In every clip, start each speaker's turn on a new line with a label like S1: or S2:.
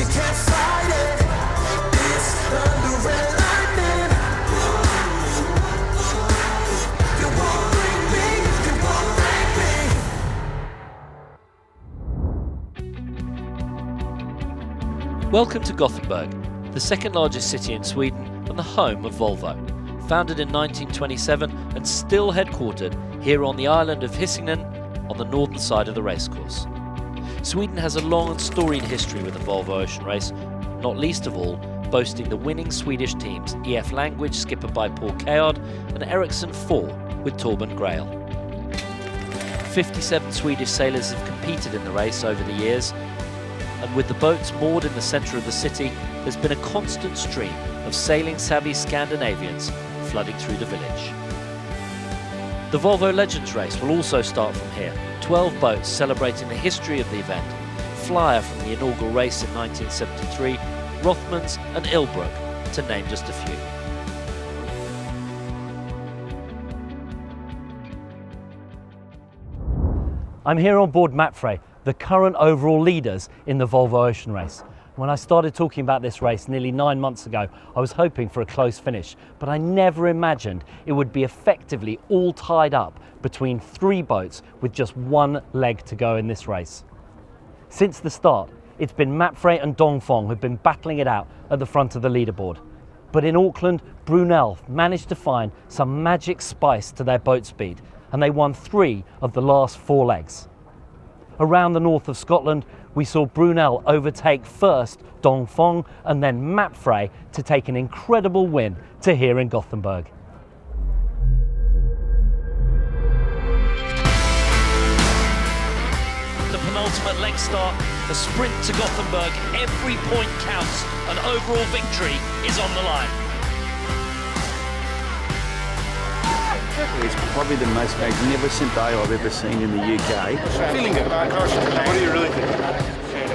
S1: you can't fight it. It's thunder and lightning. You won't break me, you won't break me.
S2: Welcome to Gothenburg, the second largest city in Sweden and the home of Volvo. Founded in 1927 and still headquartered here on the island of Hisingen on the northern side of the racecourse. Sweden has a long and storied history with the Volvo Ocean Race, not least of all boasting the winning Swedish teams EF Language, skippered by Paul Kayard, and Ericsson 4 with Torben Grail. 57 Swedish sailors have competed in the race over the years, and with the boats moored in the centre of the city, there's been a constant stream of sailing-savvy Scandinavians flooding through the village. The Volvo Legends race will also start from here. 12 boats celebrating the history of the event. Flyer from the inaugural race in 1973, Rothmans and Ilbrook, to name just a few. I'm here on board Mapfre, the current overall leaders in the Volvo Ocean Race. When I started talking about this race nearly 9 months ago, I was hoping for a close finish, but I never imagined it would be effectively all tied up between 3 boats with just 1 leg to go in this race. Since the start, it's been Mapfre and Dongfeng who've been battling it out at the front of the leaderboard. But in Auckland, Brunel managed to find some magic spice to their boat speed, and they won 3 of the last 4 legs. Around the north of Scotland, we saw Brunel overtake first Dongfeng and then Mapfre to take an incredible win to here in Gothenburg. The penultimate leg start, the sprint to Gothenburg, every point counts, an overall victory is on the line.
S3: It's probably the most magnificent day I've ever seen in the UK.
S4: Feeling good. What do you really think?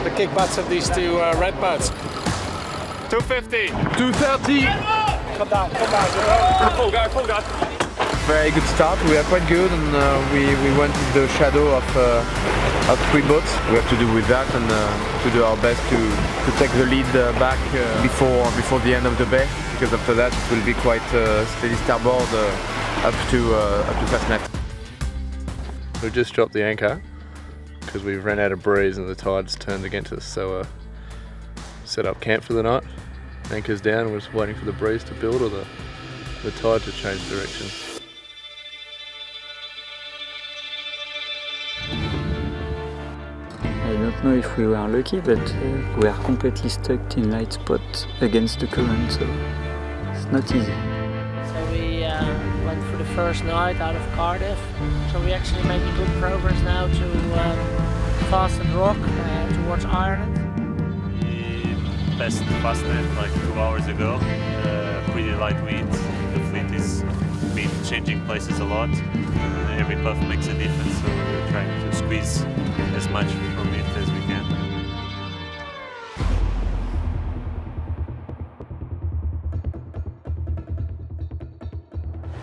S4: The kick butts of these 2 red butts. 250.
S3: 230.
S4: Come down. Full guard.
S5: Very good start. We are quite good, and we went in the shadow of 3 boats. We have to do with that and to do our best to take the lead back before the end of the bay, because after that it will be quite steady starboard up to Fastnet.
S6: We've just dropped the anchor because we ran out of breeze and the tides turned against us, so set up camp for the night. Anchor's down, we're just waiting for the breeze to build or the tide to change direction.
S7: I don't know if we were lucky, but we are completely stuck in light spot against the current, so it's not easy.
S8: So we went for the first night out of Cardiff, so we're actually making good progress now to Fastened Rock towards Ireland.
S9: We passed Fastnet like 2 hours ago, pretty light winds, the fleet is been changing places a lot, every puff makes a difference, so we're trying to squeeze as much from it as we can.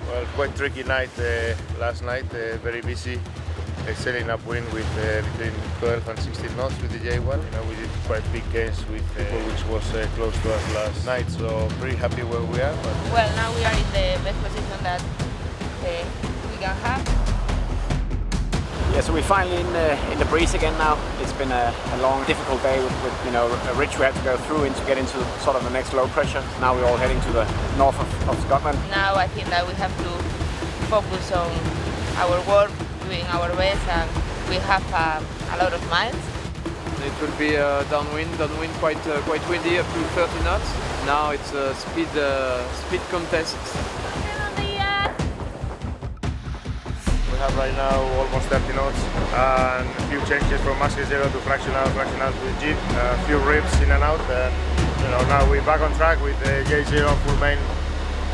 S10: Well, quite tricky night last night, very busy, sailing upwind with between 12 and 16 knots with the J1. We did quite big gains with people which was close to us last night, so pretty happy where we are. But
S11: well, now we are in the best position that we can have.
S12: Yeah, so we're finally in the breeze again now. It's been a long, difficult day with a ridge we had to go through to get into sort of the next low pressure. Now we're all heading to the north of Scotland.
S11: Now I think that we have to focus on our work, doing our best, and we have a lot of miles.
S5: It will be downwind quite windy, up to 30 knots. Now it's a speed contest.
S10: we have right now almost 30 knots and a few changes from Master 0 to fractional to G, a few rips in and out, and now we're back on track with the J0 full main,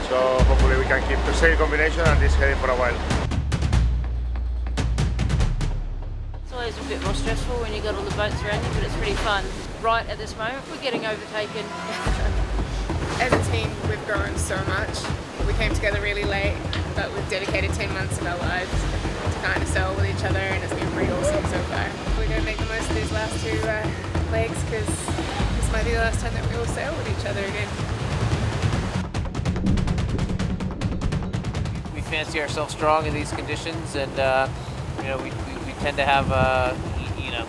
S10: so hopefully we can keep the same combination and this heading for a while.
S13: It's always a bit more stressful when you got all the boats around you, but it's pretty fun. Right at this moment, we're getting overtaken.
S14: As a team, we've grown so much. We came together really late, but we've dedicated 10 months of our lives to kind of sail with each other, and it's been pretty awesome so far. We're going to make the most of these last two legs because this might be the last time that we all sail with each other again.
S15: We fancy ourselves strong in these conditions, and you know, we tend to have you know,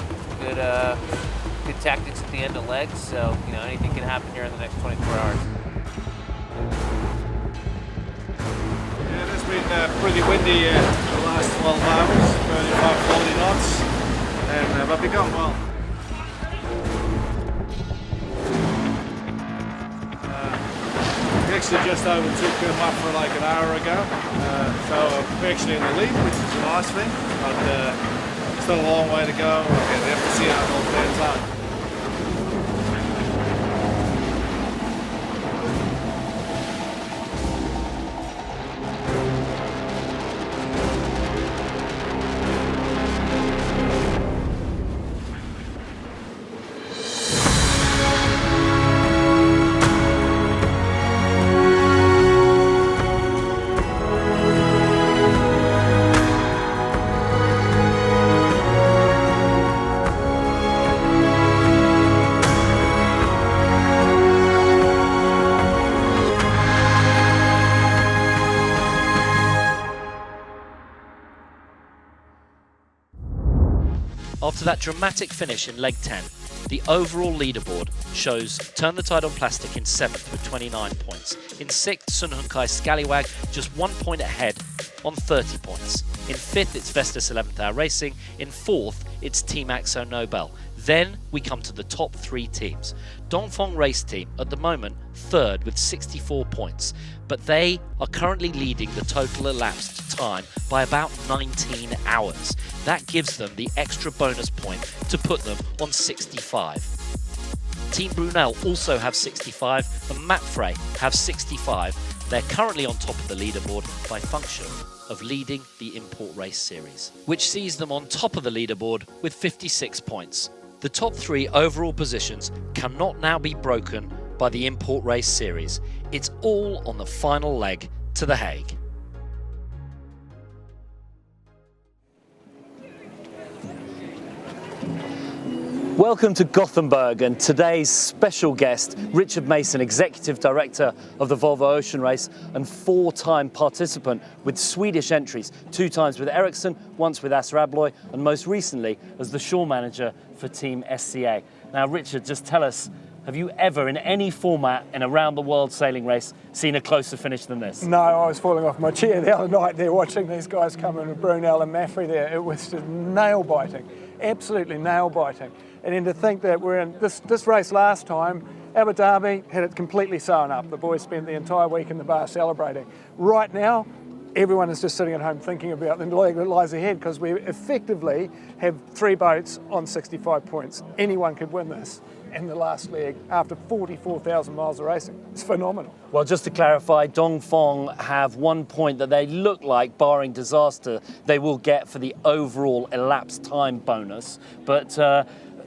S15: good tactics at the end of legs. So you know, anything can happen here in the next 24 hours.
S16: Yeah, it has been pretty windy the last 12 hours, 35-40 knots, and but we've gone well. We actually just overtook Mapfre like an hour ago, so we're actually in the lead, which is a nice thing, but still a long way to go. Okay, we have to see how it all pans out.
S2: After that dramatic finish in leg 10, the overall leaderboard shows Turn the Tide on Plastic in 7th with 29 points. In 6th, Sunhunkai Scallywag just 1 point ahead on 30 points. In 5th, it's Vestas 11th Hour Racing. In 4th, it's Team Axo Nobel. Then we come to the top 3 teams. Dongfeng Race Team at the moment 3rd with 64 points, but they are currently leading the total elapsed time by about 19 hours. That gives them the extra bonus point to put them on 65. Team Brunel also have 65 and Mapfre have 65. They're currently on top of the leaderboard by function of leading the Import Race Series, which sees them on top of the leaderboard with 56 points. The top 3 overall positions cannot now be broken by the Import Race Series. It's all on the final leg to The Hague. Welcome to Gothenburg, and today's special guest, Richard Mason, Executive Director of the Volvo Ocean Race and 4-time participant with Swedish entries, 2 times with Ericsson, once with Assa Abloy, and most recently as the shore manager for Team SCA. Now, Richard, just tell us, have you ever in any format in a round the world sailing race seen a closer finish than this?
S17: No, I was falling off my chair the other night there watching these guys come in with Brunel and Mapfre there. It was just nail-biting, absolutely nail-biting. And then to think that we're in this race last time, Abu Dhabi had it completely sewn up. The boys spent the entire week in the bar celebrating. Right now, everyone is just sitting at home thinking about the leg that lies ahead, because we effectively have 3 boats on 65 points. Anyone could win this in the last leg after 44,000 miles of racing. It's phenomenal.
S2: Well, just to clarify, Dongfeng have 1 point that they look like, barring disaster, they will get for the overall elapsed time bonus. But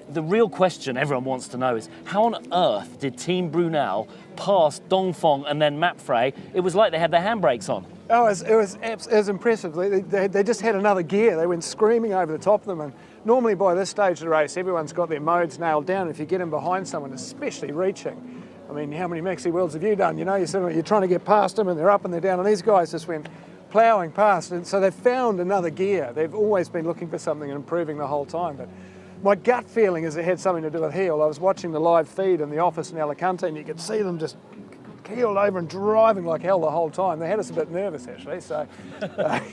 S2: the real question everyone wants to know is, how on earth did Team Brunel pass Dongfeng and then Mapfre? It was like they had their handbrakes on.
S17: Oh, it was impressive. They just had another gear. They went screaming over the top of them. And normally by this stage of the race, everyone's got their modes nailed down. If you get in behind someone, especially reaching, I mean, how many maxi worlds have you done? You know, you're trying to get past them and they're up and they're down, and these guys just went ploughing past. And so they've found another gear. They've always been looking for something and improving the whole time. But my gut feeling is it had something to do with heel. I was watching the live feed in the office in Alicante, and you could see them just keeled over and driving like hell the whole time. They had us a bit nervous, actually. So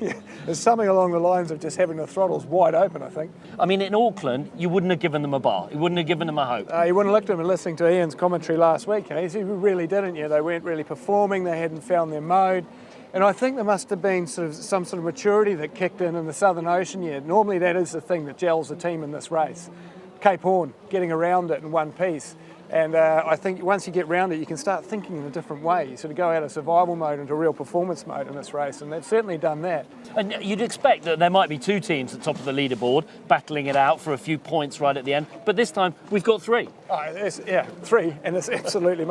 S17: yeah, there's something along the lines of just having the throttles wide open, I think.
S2: I mean, in Auckland, you wouldn't have given them a bar. You wouldn't have given them a hope.
S17: You wouldn't have looked at them and listening to Ian's commentary last week. You really didn't. They weren't really performing. They hadn't found their mode. And I think there must have been some sort of maturity that kicked in the Southern Ocean. Normally that is the thing that gels the team in this race. Cape Horn, getting around it in one piece. And I think once you get around it, you can start thinking in a different way. You sort of go out of survival mode into real performance mode in this race, and they've certainly done that.
S2: And you'd expect that there might be 2 teams at the top of the leaderboard battling it out for a few points right at the end, but this time we've got 3.
S17: Yeah, 3, and it's absolutely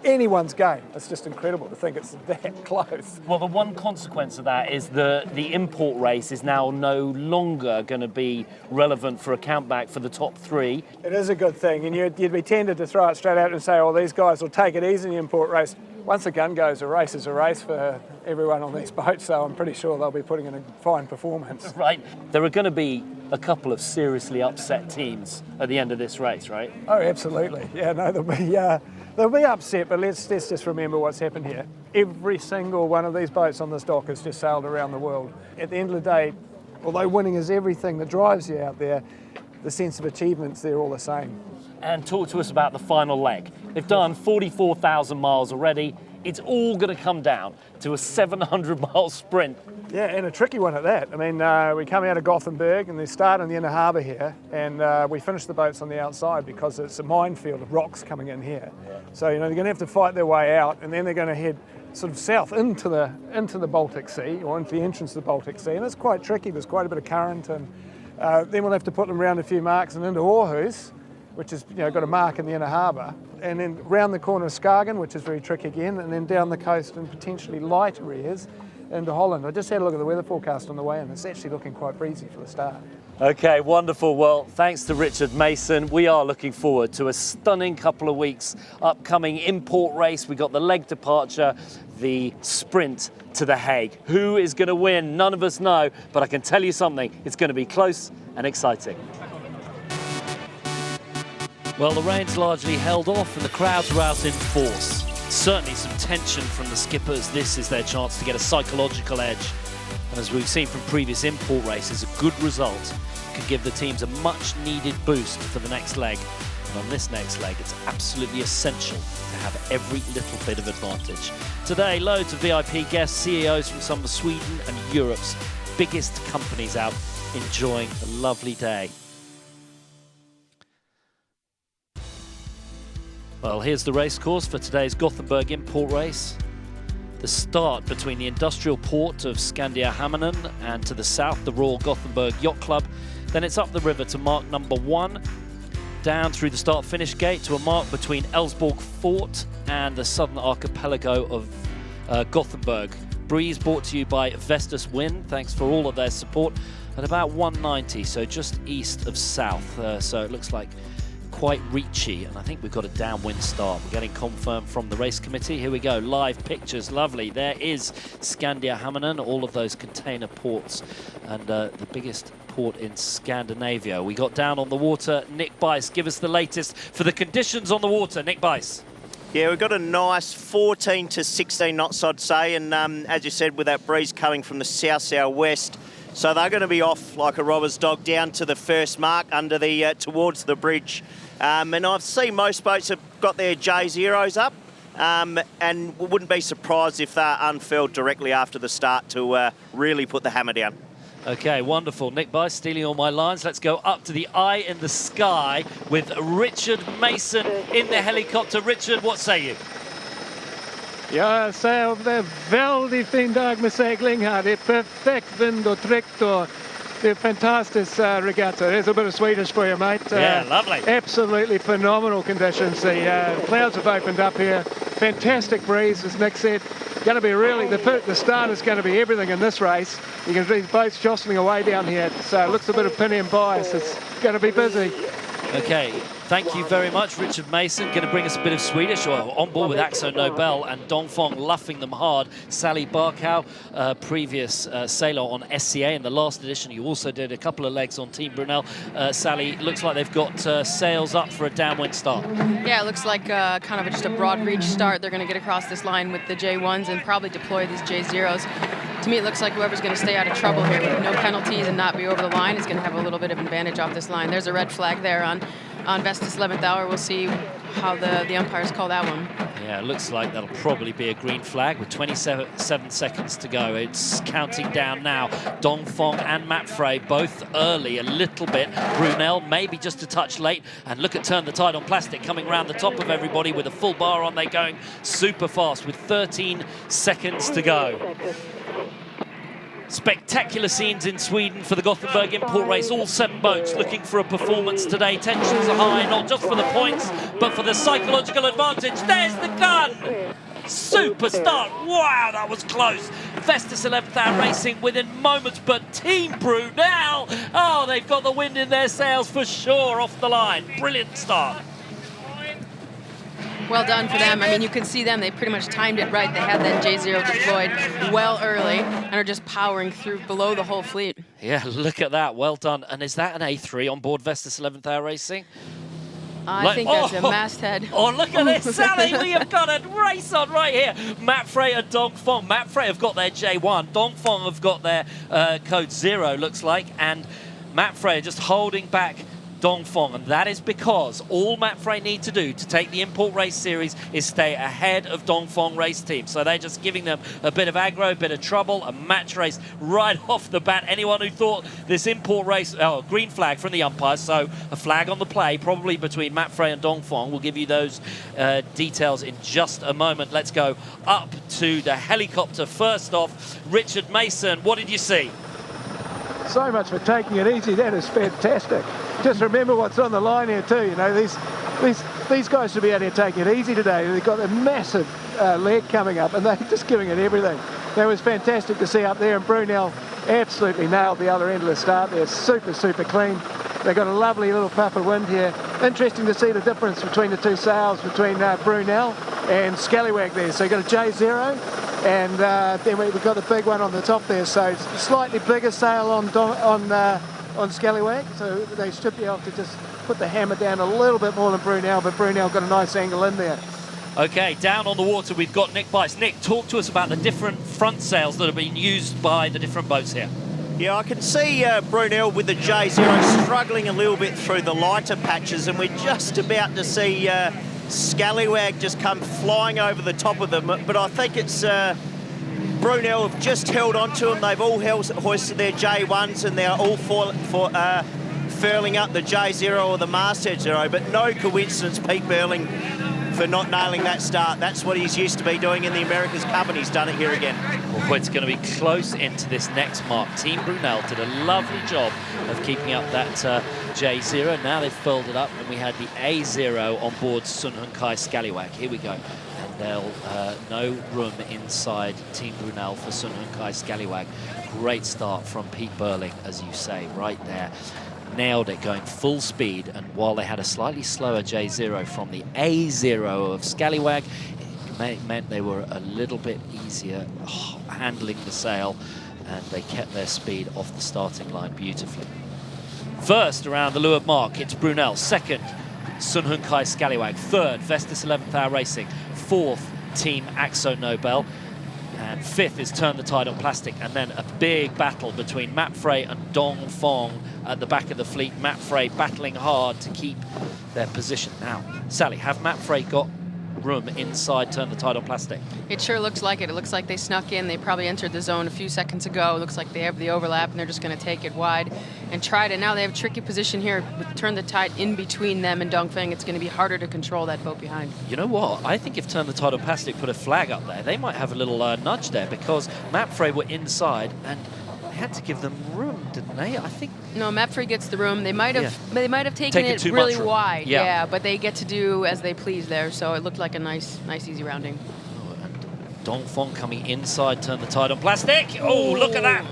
S17: anyone's game. It's just incredible to think it's that close.
S2: Well, the one consequence of that is the import race is now no longer going to be relevant for a countback for the top 3.
S17: It is a good thing, and you'd be tempted to throw it straight out and say, oh, these guys will take it easy in the import race. Once the gun goes, a race is a race for everyone on these boats, so I'm pretty sure they'll be putting in a fine performance.
S2: Right. There are going to be a couple of seriously upset teams at the end of this race, right?
S17: Oh, absolutely. Yeah, no, they'll be upset, but let's just remember what's happened here. Every single one of these boats on this dock has just sailed around the world. At the end of the day, although winning is everything that drives you out there, the sense of achievements, they're all the same.
S2: And talk to us about the final leg. They've done 44,000 miles already. It's all going to come down to a 700-mile sprint.
S17: Yeah, and a tricky one at that. I mean, we come out of Gothenburg and they start in the inner harbour here, and we finish the boats on the outside because it's a minefield of rocks coming in here. So, they're going to have to fight their way out, and then they're going to head sort of south into the Baltic Sea, or into the entrance to the Baltic Sea, and it's quite tricky. There's quite a bit of current, and then we'll have to put them around a few marks and into Aarhus, which has got a mark in the inner harbour, and then round the corner of Skagen, which is very tricky again, and then down the coast and potentially light areas into Holland. I just had a look at the weather forecast on the way, and it's actually looking quite breezy for the start.
S2: Okay, wonderful. Well, thanks to Richard Mason. We are looking forward to a stunning couple of weeks. Upcoming import race. We got the leg departure, the sprint to The Hague. Who is going to win? None of us know, but I can tell you something. It's going to be close and exciting. Well, the rain's largely held off and the crowds are out in force. Certainly some tension from the skippers. This is their chance to get a psychological edge. And as we've seen from previous import races, a good result can give the teams a much needed boost for the next leg. And on this next leg, it's absolutely essential to have every little bit of advantage. Today, loads of VIP guests, CEOs from some of Sweden and Europe's biggest companies out enjoying a lovely day. Well, here's the race course for today's Gothenburg import race. The start between the industrial port of Skandia-Hamnen and to the south, the Royal Gothenburg Yacht Club. Then it's up the river to mark number 1, down through the start-finish gate to a mark between Ellsborg Fort and the southern archipelago of Gothenburg. Breeze brought to you by Vestas Wind. Thanks for all of their support. At about 190, so just east of south. So it looks like quite reachy, and I think we've got a downwind start. We're getting confirmed from the race committee. Here we go, live pictures, lovely. There is Skandia-Hamnen, all of those container ports, and the biggest port in Scandinavia. We got down on the water. Nick Bice, give us the latest for the conditions on the water. Nick Bice.
S18: Yeah, we've got a nice 14 to 16 knots, I'd say, and as you said, with that breeze coming from the south-southwest, so they're going to be off like a robber's dog down to the first mark under the towards the bridge. And I've seen most boats have got their J0s up, and wouldn't be surprised if they're unfurled directly after the start to really put the hammer down.
S2: Okay, wonderful. Nick Bice stealing all my lines. Let's go up to the eye in the sky with Richard Mason in the helicopter. Richard, what say you?
S17: Ja, så det är väldigt fin dag med segling här. Det är perfekt vind och tryck och det är fantastisk regatta. There's a bit of Swedish for you, mate.
S2: Yeah, lovely.
S17: Absolutely phenomenal conditions. The clouds have opened up here. Fantastic breeze, as Nick said. Going to be really, the start is going to be everything in this race. You can see boats jostling away down here. So it looks a bit of Pinion bias. It's going to be busy.
S2: Okay, thank you very much, Richard Mason. Going to bring us a bit of Swedish, on board with Axo Nobel and Dong Fong luffing them hard. Sally Barkow, previous sailor on SCA in the last edition. You also did a couple of legs on Team Brunel. Sally, looks like they've got sails up for a downwind start.
S19: Yeah, it looks like kind of just a broad reach start. They're going to get across this line with the J1s and probably deploy these J0s. To me, it looks like whoever's going to stay out of trouble here with no penalties and not be over the line is going to have a little bit of an advantage off this line. There's a red flag there on Vestas 11th hour. We'll see how the umpires call that one.
S2: Yeah, it looks like that'll probably be a green flag with 27 seconds to go. It's counting down now. Dong Fong and Mapfre both early a little bit. Brunel maybe just a touch late. And look at Turn the Tide on Plastic coming around the top of everybody with a full bar on. They're going super fast with 13 seconds to go. Spectacular scenes in Sweden for the Gothenburg import race. All 7 boats looking for a performance today. Tensions are high, not just for the points, but for the psychological advantage. There's the gun! Super start. Wow, that was close. Vestas 11th Hour Racing within moments, but Team Brunel, oh, they've got the wind in their sails for sure off the line. Brilliant start.
S19: Well done for them. I mean, you can see them. They pretty much timed it right. They had that J0 deployed well early and are just powering through below the whole fleet.
S2: Yeah, look at that. Well done. And is that an A3 on board Vestas 11th Hour Racing?
S19: I think that's a masthead.
S2: Oh, look at this, Sally. We have got a race on right here. Mapfre and Dongfeng. Mapfre have got their J1. Dongfeng have got their code 0, looks like. And Mapfre are just holding back Dongfeng, and that is because all Mapfre need to do to take the import race series is stay ahead of Dongfeng race team. So they're just giving them a bit of aggro, a bit of trouble, a match race right off the bat. Anyone who thought this import race, oh, green flag from the umpires, so a flag on the play, probably between Mapfre and Dongfeng. We'll give you those details in just a moment. Let's go up to the helicopter. First off, Richard Mason, what did you see?
S17: So much for taking it easy. That is fantastic. Just remember what's on the line here too. You know, these guys should be out here taking it easy today. They've got a massive leg coming up, and they're just giving it everything. That was fantastic to see up there, and Brunel absolutely nailed the other end of the start there. Super, super clean. They've got a lovely little puff of wind here. Interesting to see the difference between the two sails between Brunel and Scallywag there. So you've got a J0, and then we've got the big one on the top there. So it's a slightly bigger sail on Scallywag, so they should be able to just put the hammer down a little bit more than Brunel, but Brunel got a nice angle in there.
S2: Okay, down on the water we've got Nick Bice. Nick, talk to us about the different front sails that have been used by the different boats here.
S18: Yeah, I can see Brunel with the J0 struggling a little bit through the lighter patches, and we're just about to see Scallywag just come flying over the top of them, but I think it's Brunel have just held on to them. They've all hoisted their J1s, and they're all furling up the J0 or the masthead 0, but no coincidence Pete Burling for not nailing that start. That's what he's used to be doing in the America's Cup, and he's done it here again.
S2: Well, it's going to be close into this next mark. Team Brunel did a lovely job of keeping up that J0. Now they've filled it up, and we had the A0 on board Sun Hun Kai Scallywag. Here we go. And there'll no room inside Team Brunel for Sun Hun Kai Scallywag. Great start from Pete Burling, as you say, right there. Nailed it, going full speed, and while they had a slightly slower J0 from the A0 of Scallywag, it meant they were a little bit easier handling the sail, and they kept their speed off the starting line beautifully. First around the leeward mark, it's Brunel. Second, Sun Hun Kai Scallywag. Third, Vestas 11th Hour Racing. Fourth, Team Axo Nobel. And fifth is Turn the Tide on Plastic, and then a big battle between Mapfre and Dongfeng at the back of the fleet. Mapfre battling hard to keep their position. Now, Sally, have Mapfre got room inside Turn the Tide on Plastic?
S19: It sure looks like it. It looks like they snuck in. They probably entered the zone a few seconds ago. It looks like they have the overlap, and they're just going to take it wide and try to. Now they have a tricky position here with Turn the Tide in between them and Dongfeng. It's going to be harder to control that boat behind.
S2: You know what? I think if Turn the Tide on Plastic put a flag up there, they might have a little nudge there, because Mapfre were inside and they had to give them room, didn't they? I think.
S19: No, Mapfre gets the room. They might have taken it
S2: too
S19: really
S2: much room.
S19: wide.
S2: Yeah,
S19: but they get to do as they please there. So it looked like a nice easy rounding.
S2: Dongfeng coming inside Turn the Tide on Plastic. Oh, look at that.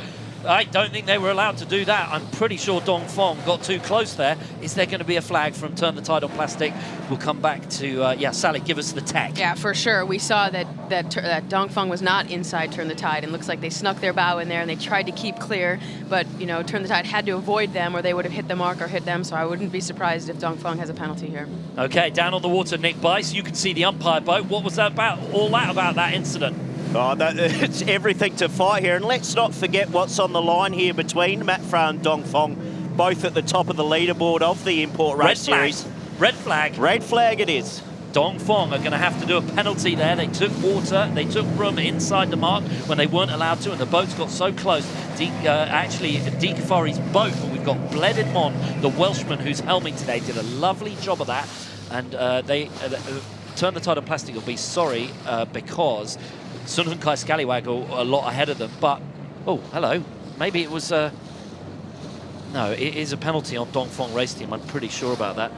S2: I don't think they were allowed to do that. I'm pretty sure Dongfeng got too close there. Is there going to be a flag from Turn the Tide on Plastic? We'll come back to, Sally, give us the tech.
S19: Yeah, for sure. We saw that Dongfeng was not inside Turn the Tide, and looks like they snuck their bow in there, and they tried to keep clear, but, you know, Turn the Tide had to avoid them, or they would have hit the mark or hit them, so I wouldn't be surprised if Dongfeng has a penalty here.
S2: Okay, down on the water, Nick Bice. You can see the umpire boat. What was that about? All that about that incident?
S18: Oh, it's everything to fight here. And let's not forget what's on the line here between Mapfre and Dongfeng, both at the top of the leaderboard of the import race series.
S2: Red flag.
S18: Red flag it is.
S2: Dongfeng are going to have to do a penalty there. They took water, they took room inside the mark when they weren't allowed to, and the boats got so close. Actually, Dikafari's boat, but we've got Bledidmon, the Welshman who's helming today, did a lovely job of that. And Turn the Tide on Plastic will be sorry because Sun Hun Kai Scallywag are a lot ahead of them, but Oh, hello. Maybe it was... no, it is a penalty on Dongfeng Race Team. I'm pretty sure about that.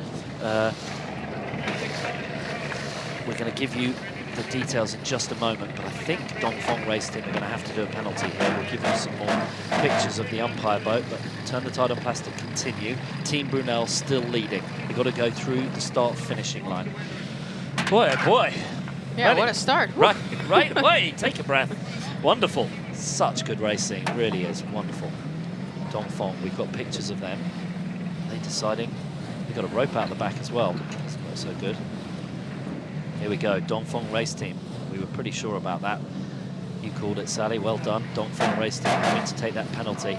S2: We're going to give you the details in just a moment, but I think Dongfeng Race Team are going to have to do a penalty here. We'll give you some more pictures of the umpire boat, but Turn the Tide on Plastic continue. Team Brunel still leading. They've got to go through the start-finishing line. Boy, oh boy.
S19: Yeah,
S2: Ready?
S19: what a start.
S2: Right away, take a breath. Wonderful. Such good racing, really is wonderful. Dongfeng, we've got pictures of them. Are they deciding? They've got a rope out the back as well. That's not so good. Here we go, Dongfeng Race Team. We were pretty sure about that. You called it, Sally. Well done. Dongfeng Race Team going to take that penalty.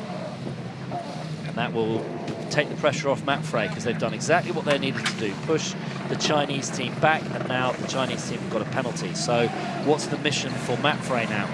S2: And that will take the pressure off Mapfre, because they've done exactly what they needed to do. Push the Chinese team back, and now the Chinese team have got a penalty. So what's the mission for Mapfre now?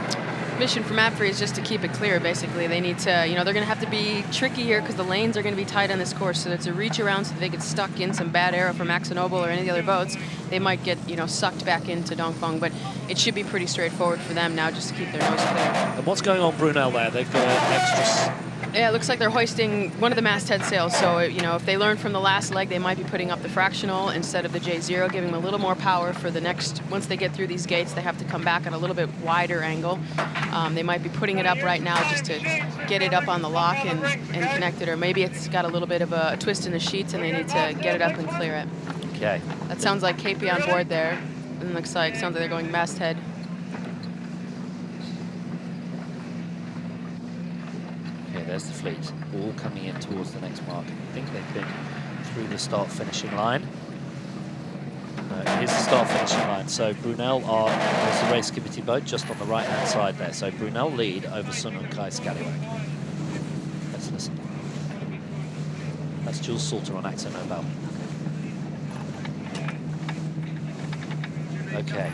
S19: Mission for Mapfre is just to keep it clear, basically. They need to, you know, they're going to have to be tricky here because the lanes are going to be tight on this course. So it's a reach around so they get stuck in some bad aero from Akzo or any of the other boats. They might get, you know, sucked back into Dongfeng, but it should be pretty straightforward for them now just to keep their nose clear.
S2: And what's going on, Brunel, there? They've got an extra...
S19: Yeah, it looks like they're hoisting one of the masthead sails. So, you know, if they learn from the last leg, they might be putting up the fractional instead of the J0, giving them a little more power for the next. Once they get through these gates, they have to come back at a little bit wider angle. They might be putting it up right now just to get it up on the lock and connect it. Or maybe it's got a little bit of a twist in the sheets and they need to get it up and clear it.
S2: Okay.
S19: That sounds like KP on board there. And looks like, sounds like they're going masthead.
S2: There's the fleet, all coming in towards the next mark. I think they've been through the start-finishing line. Here's the start-finishing line. So Brunel there's the race committee boat just on the right-hand side there. So Brunel lead over Sun and Kai Scallywag. Let's listen. That's Jules Salter on Akzo Nobel. Okay,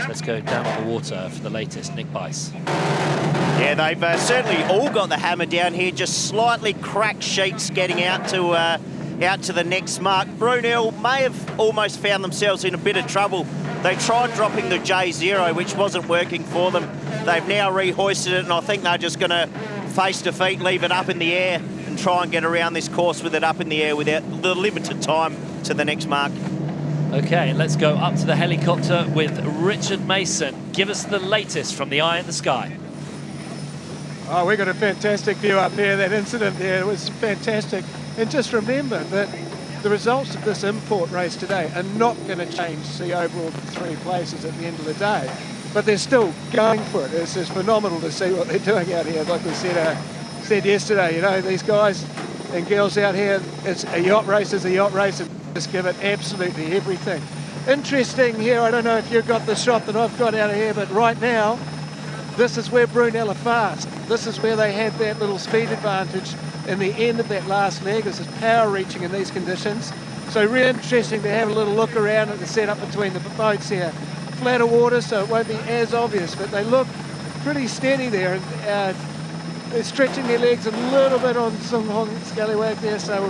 S2: let's go down on the water for the latest. Nick Bice.
S18: Yeah, they've certainly all got the hammer down here, just slightly cracked sheets getting out to the next mark. Brunel may have almost found themselves in a bit of trouble. They tried dropping the J0, which wasn't working for them. They've now rehoisted it, and I think they're just going to face defeat, leave it up in the air, and try and get around this course with it up in the air without the limited time to the next mark.
S2: Okay, let's go up to the helicopter with Richard Mason. Give us the latest from the eye in the sky.
S17: Oh, we got a fantastic view up here. That incident there, it was fantastic. And just remember that the results of this import race today are not going to change the overall 3 places at the end of the day. But they're still going for it. It's just phenomenal to see what they're doing out here. Like we said yesterday, you know, these guys and girls out here, it's a yacht race is a yacht race, and just give it absolutely everything. Interesting here, I don't know if you've got the shot that I've got out of here, but right now, this is where Brunel are fast. This is where they had that little speed advantage in the end of that last leg. This is power reaching in these conditions. So really interesting to have a little look around at the setup between the boats here. Flatter water, so it won't be as obvious, but they look pretty steady there. And they're stretching their legs a little bit on Sun Hong Scallywag there, so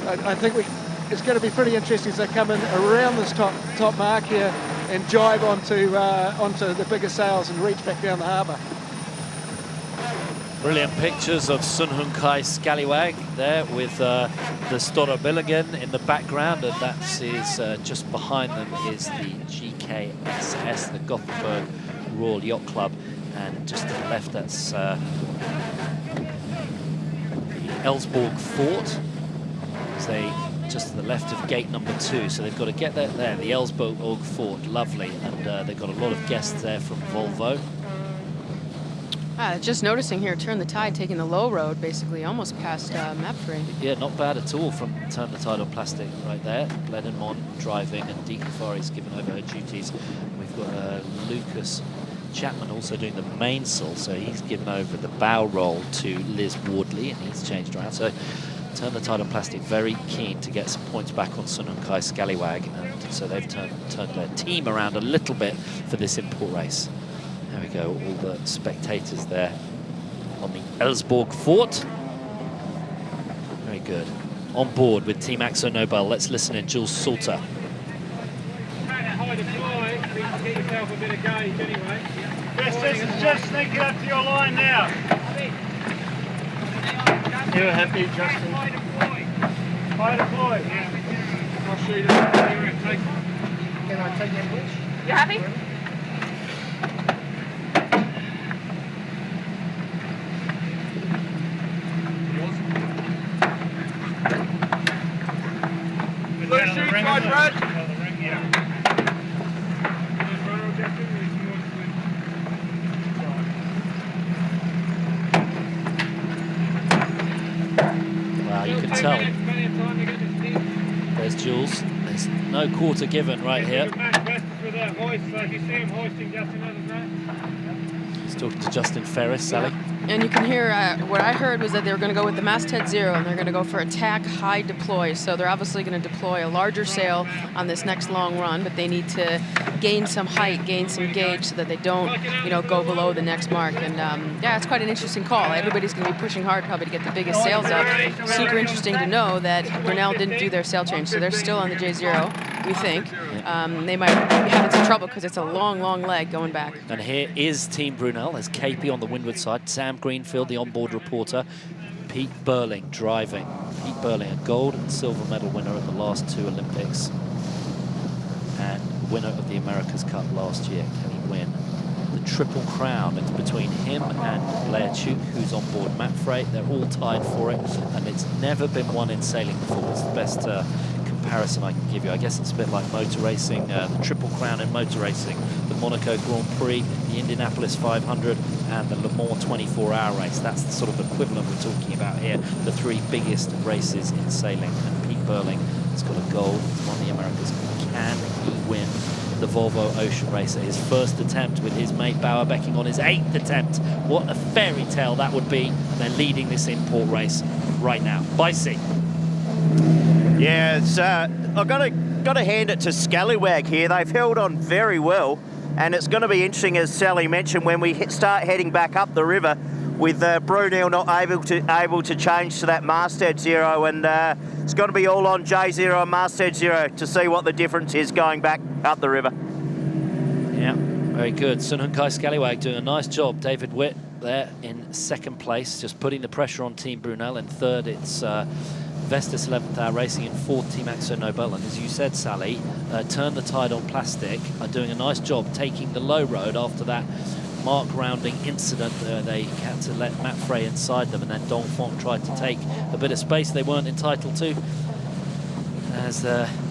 S17: I think it's going to be pretty interesting as they come in around this top mark here and jibe onto the bigger sails and reach back down the harbour.
S2: Brilliant pictures of Sun Hun Kai Scallywag there with the Storre Billigen in the background, and that is just behind them is the GKSS, the Gothenburg Royal Yacht Club, and just to the left that's the Ellsborg Fort. Just to the left of gate number 2, so they've got to get there, the Ellsborg Fort, lovely, and they've got a lot of guests there from Volvo.
S19: Just noticing here, Turn the Tide taking the low road, basically, almost past Mapfre.
S2: Yeah, not bad at all from Turn the Tide on Plastic right there. Blenheimon driving, and Deacon Fari's given over her duties. We've got Lucas Chapman also doing the mainsail, so he's given over the bow roll to Liz Wardley, and he's changed around. So Turn the Tide on Plastic very keen to get some points back on Sun and Kai Scallywag, and so they've turned their team around a little bit for this import race. There we go, all the spectators there on the Ellsborg Fort. Very good. On board with Team Akzo Nobel. Let's listen in. Jules Salter.
S20: Just sneak it up to your line now.
S4: You're happy, Justin? Fire deploy. Yeah. I'll show you the. Can I take that bush?
S11: You happy?
S4: Blue shoot, right, Brad?
S2: Wow, you can tell. There's Jules. There's no quarter given right here. He's talking to Justin Ferris, Sally.
S19: And you can hear, what I heard was that they were going to go with the masthead 0, and they're going to go for attack, high deploy. So they're obviously going to deploy a larger sail on this next long run, but they need to gain some height, gain some gauge so that they don't, go below the next mark. And yeah, it's quite an interesting call. Everybody's going to be pushing hard probably to get the biggest sails up. Super interesting to know that Brunel didn't do their sail change, so they're still on the J0, we think. They might be having some trouble because it's a long, long leg going back.
S2: And here is Team Brunel. There's KP on the windward side, Sam Greenfield, the onboard reporter, Pete Burling driving. Pete Burling, a gold and silver medal winner at the last 2 Olympics and winner of the America's Cup last year. Can he win the Triple Crown? It's between him and Blair Tuke, who's on board Mapfre. They're all tied for it, and it's never been won in sailing before. It's the best comparison I can give you. I guess it's a bit like motor racing, the Triple Crown in motor racing, the Monaco Grand Prix, the Indianapolis 500, and the Le Mans 24-hour race. That's the sort of equivalent we're talking about here, the 3 biggest races in sailing. And Pete Burling has got a gold, he's won the Americas. Can he win the Volvo Ocean Race at his first attempt with his mate Bauer Becking on his 8th attempt? What a fairy tale that would be. And they're leading this import race right now by sea.
S18: Yeah, it's, I've got to hand it to Scallywag here. They've held on very well, and it's going to be interesting, as Sally mentioned, when we start heading back up the river with Brunel not able to change to that masthead 0, and it's going to be all on J0 and masthead 0 to see what the difference is going back up the river.
S2: Yeah, very good. Sun Hun Kai Scallywag doing a nice job. David Witt there in 2nd place, just putting the pressure on Team Brunel. In 3rd, it's Vestas 11th Hour Racing. In 4th, Team Axo Nobel. And as you said, Sally, Turn the Tide on Plastic are doing a nice job taking the low road after that mark rounding incident. They had to let Mapfre inside them, and then Dongfeng tried to take a bit of space they weren't entitled to. As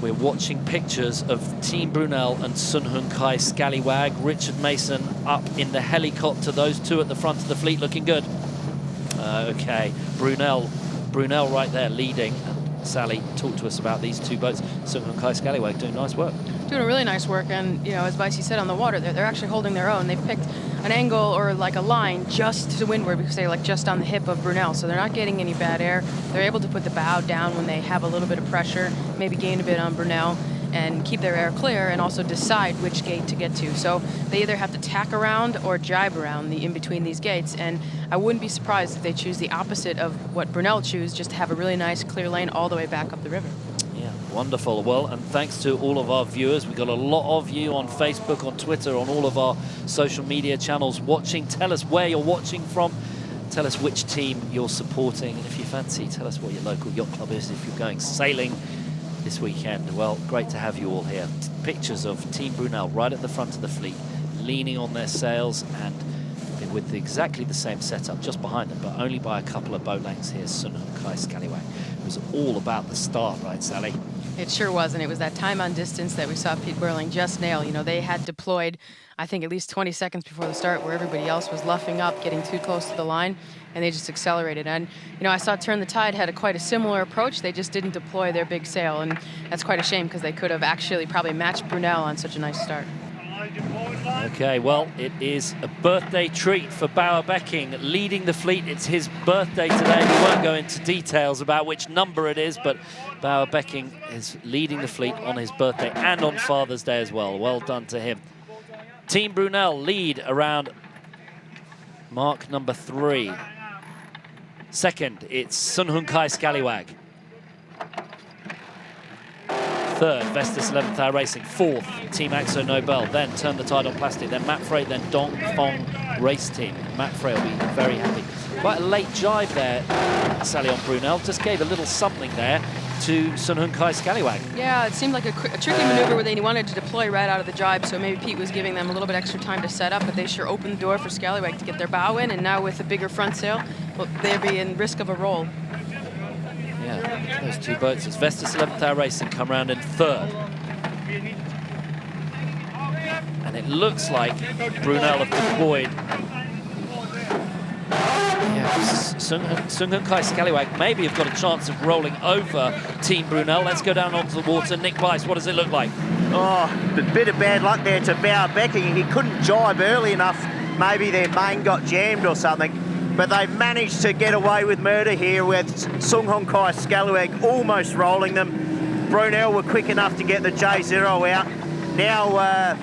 S2: we're watching pictures of Team Brunel and Sun Hun Kai Scallywag. Richard Mason up in the helicopter. Those 2 at the front of the fleet looking good. Okay, Brunel right there leading. And Sally, talk to us about these 2 boats. Sun Hun Kai Scallywag doing nice work.
S19: Doing really nice work, and as Vicey said, on the water, they're actually holding their own. They've picked an angle or like a line just to windward because they're like just on the hip of Brunel, so they're not getting any bad air. They're able to put the bow down when they have a little bit of pressure, maybe gain a bit on Brunel, and keep their air clear, and also decide which gate to get to. So they either have to tack around or jibe around in between these gates, and I wouldn't be surprised if they choose the opposite of what Brunel choose, just to have a really nice clear lane all the way back up the river.
S2: Yeah, wonderful. Well, and thanks to all of our viewers. We've got a lot of you on Facebook, on Twitter, on all of our social media channels watching. Tell us where you're watching from. Tell us which team you're supporting. And if you fancy, tell us what your local yacht club is if you're going sailing this weekend. Well, great to have you all here. Pictures of Team Brunel right at the front of the fleet, leaning on their sails, and with exactly the same setup just behind them, but only by a couple of boat lengths. Here's Sun Hun Kai Scallywag. It was all about the start, right, Sally?
S19: It sure was, and it was that time on distance that we saw Pete Burling just nail. They had deployed, I think, at least 20 seconds before the start, where everybody else was luffing up, getting too close to the line, and they just accelerated. And, I saw Turn the Tide had quite a similar approach. They just didn't deploy their big sail, and that's quite a shame because they could have actually probably matched Brunel on such a nice start.
S2: Okay, well, it is a birthday treat for Bauer Becking, leading the fleet. It's his birthday today. We won't go into details about which number it is, but Bauer Becking is leading the fleet on his birthday and on Father's Day as well. Well done to him. Team Brunel lead around mark number 3. Second, it's Sun Hun Kai Scallywag. third, Vestas 11th Hour Racing. Fourth, Team Axo Nobel. Then Turn the Tide on Plastic. Then Mapfre, then Dongfeng Race Team. Mapfre will be very happy. Quite a late jive there, Sally, on Brunel. Just gave a little something there to Sun Hun Kai Scallywag.
S19: Yeah, it seemed like a tricky maneuver where they wanted to deploy right out of the jibe, so maybe Pete was giving them a little bit extra time to set up, but they sure opened the door for Scallywag to get their bow in, and now with a bigger front sail, well, they'll be in risk of a roll.
S2: Yeah, those two boats as Vestas 11th Hour Racing come round in third. And it looks like Brunel have deployed. Yeah, Sun Hun Kai Scallywag maybe have got a chance of rolling over Team Brunel. Let's go down onto the water. Nick Bice, what does it look like?
S18: Oh, a bit of bad luck there to Bow Becking. He couldn't jibe early enough. Maybe their main got jammed or something. But they've managed to get away with murder here with Sun Hun Kai Scallywag almost rolling them. Brunel were quick enough to get the J0 out. Now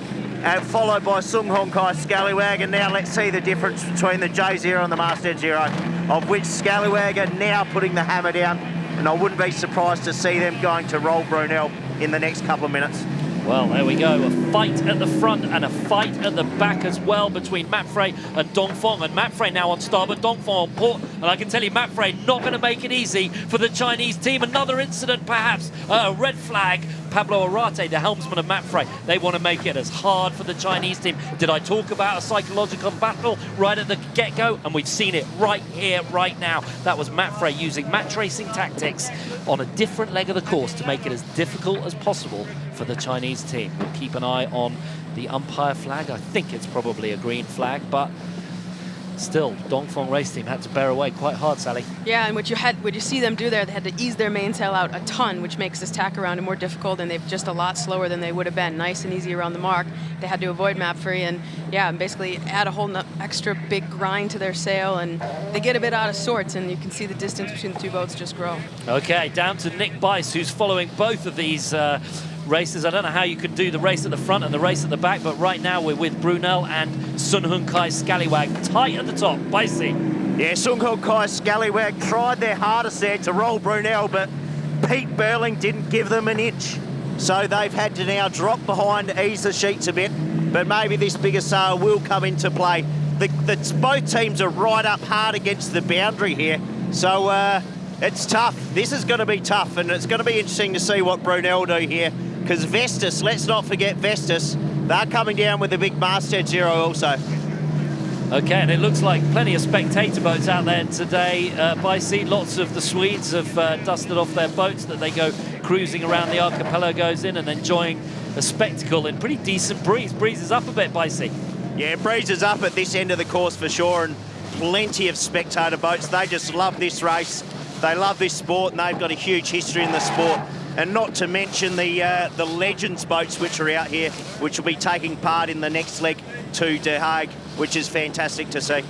S18: followed by Sun Hun Kai Scallywag, and now let's see the difference between the J0 and the Masthead Zero, of which Scallywag are now putting the hammer down, and I wouldn't be surprised to see them going to roll Brunel in the next couple of minutes.
S2: Well, there we go. A fight at the front and a fight at the back as well between Mapfre and Dongfeng. And Mapfre now on starboard, Dongfeng on port. And I can tell you, Mapfre not going to make it easy for the Chinese team. Another incident, perhaps. A red flag. Pablo Arate, the helmsman of Mapfre, they want to make it as hard for the Chinese team. Did I talk about a psychological battle right at the get-go? And we've seen it right here, right now. That was Mapfre using match racing tactics on a different leg of the course to make it as difficult as possible for the Chinese team. We'll keep an eye on the umpire flag. I think it's probably a green flag, but still, Dongfeng Race Team had to bear away quite hard, Sally.
S19: Yeah, and what you see them do there, they had to ease their mainsail out a ton, which makes this tack around more difficult, and they're just a lot slower than they would have been. Nice and easy around the mark. They had to avoid Mapfre and, yeah, basically add a whole extra big grind to their sail, and they get a bit out of sorts, and you can see the distance between the two boats just grow.
S2: Okay, down to Nick Bice, who's following both of these races. I don't know how you can do the race at the front and the race at the back, but right now we're with Brunel and Sun Hun Kai Scallywag tight at the top. Bicey.
S18: Yeah, Sun Hun Kai Scallywag tried their hardest there to roll Brunel, but Pete Burling didn't give them an inch. So they've had to now drop behind, ease the sheets a bit, but maybe this bigger sail will come into play. Both teams are right up hard against the boundary here, so it's tough. This is going to be tough, and it's going to be interesting to see what Brunel do here. Because Vestas, let's not forget Vestas, they're coming down with a big Masthead Zero also.
S2: Okay, and it looks like plenty of spectator boats out there today. Bicey, lots of the Swedes have dusted off their boats that they go cruising around the archipelagos in and enjoying a spectacle in pretty decent breeze. Breeze is up a bit, Bicey.
S18: Yeah, breeze is up at this end of the course for sure, and plenty of spectator boats. They just love this race. They love this sport, and they've got a huge history in the sport. And not to mention the Legends boats which are out here, which will be taking part in the next leg to The Hague, which is fantastic to see.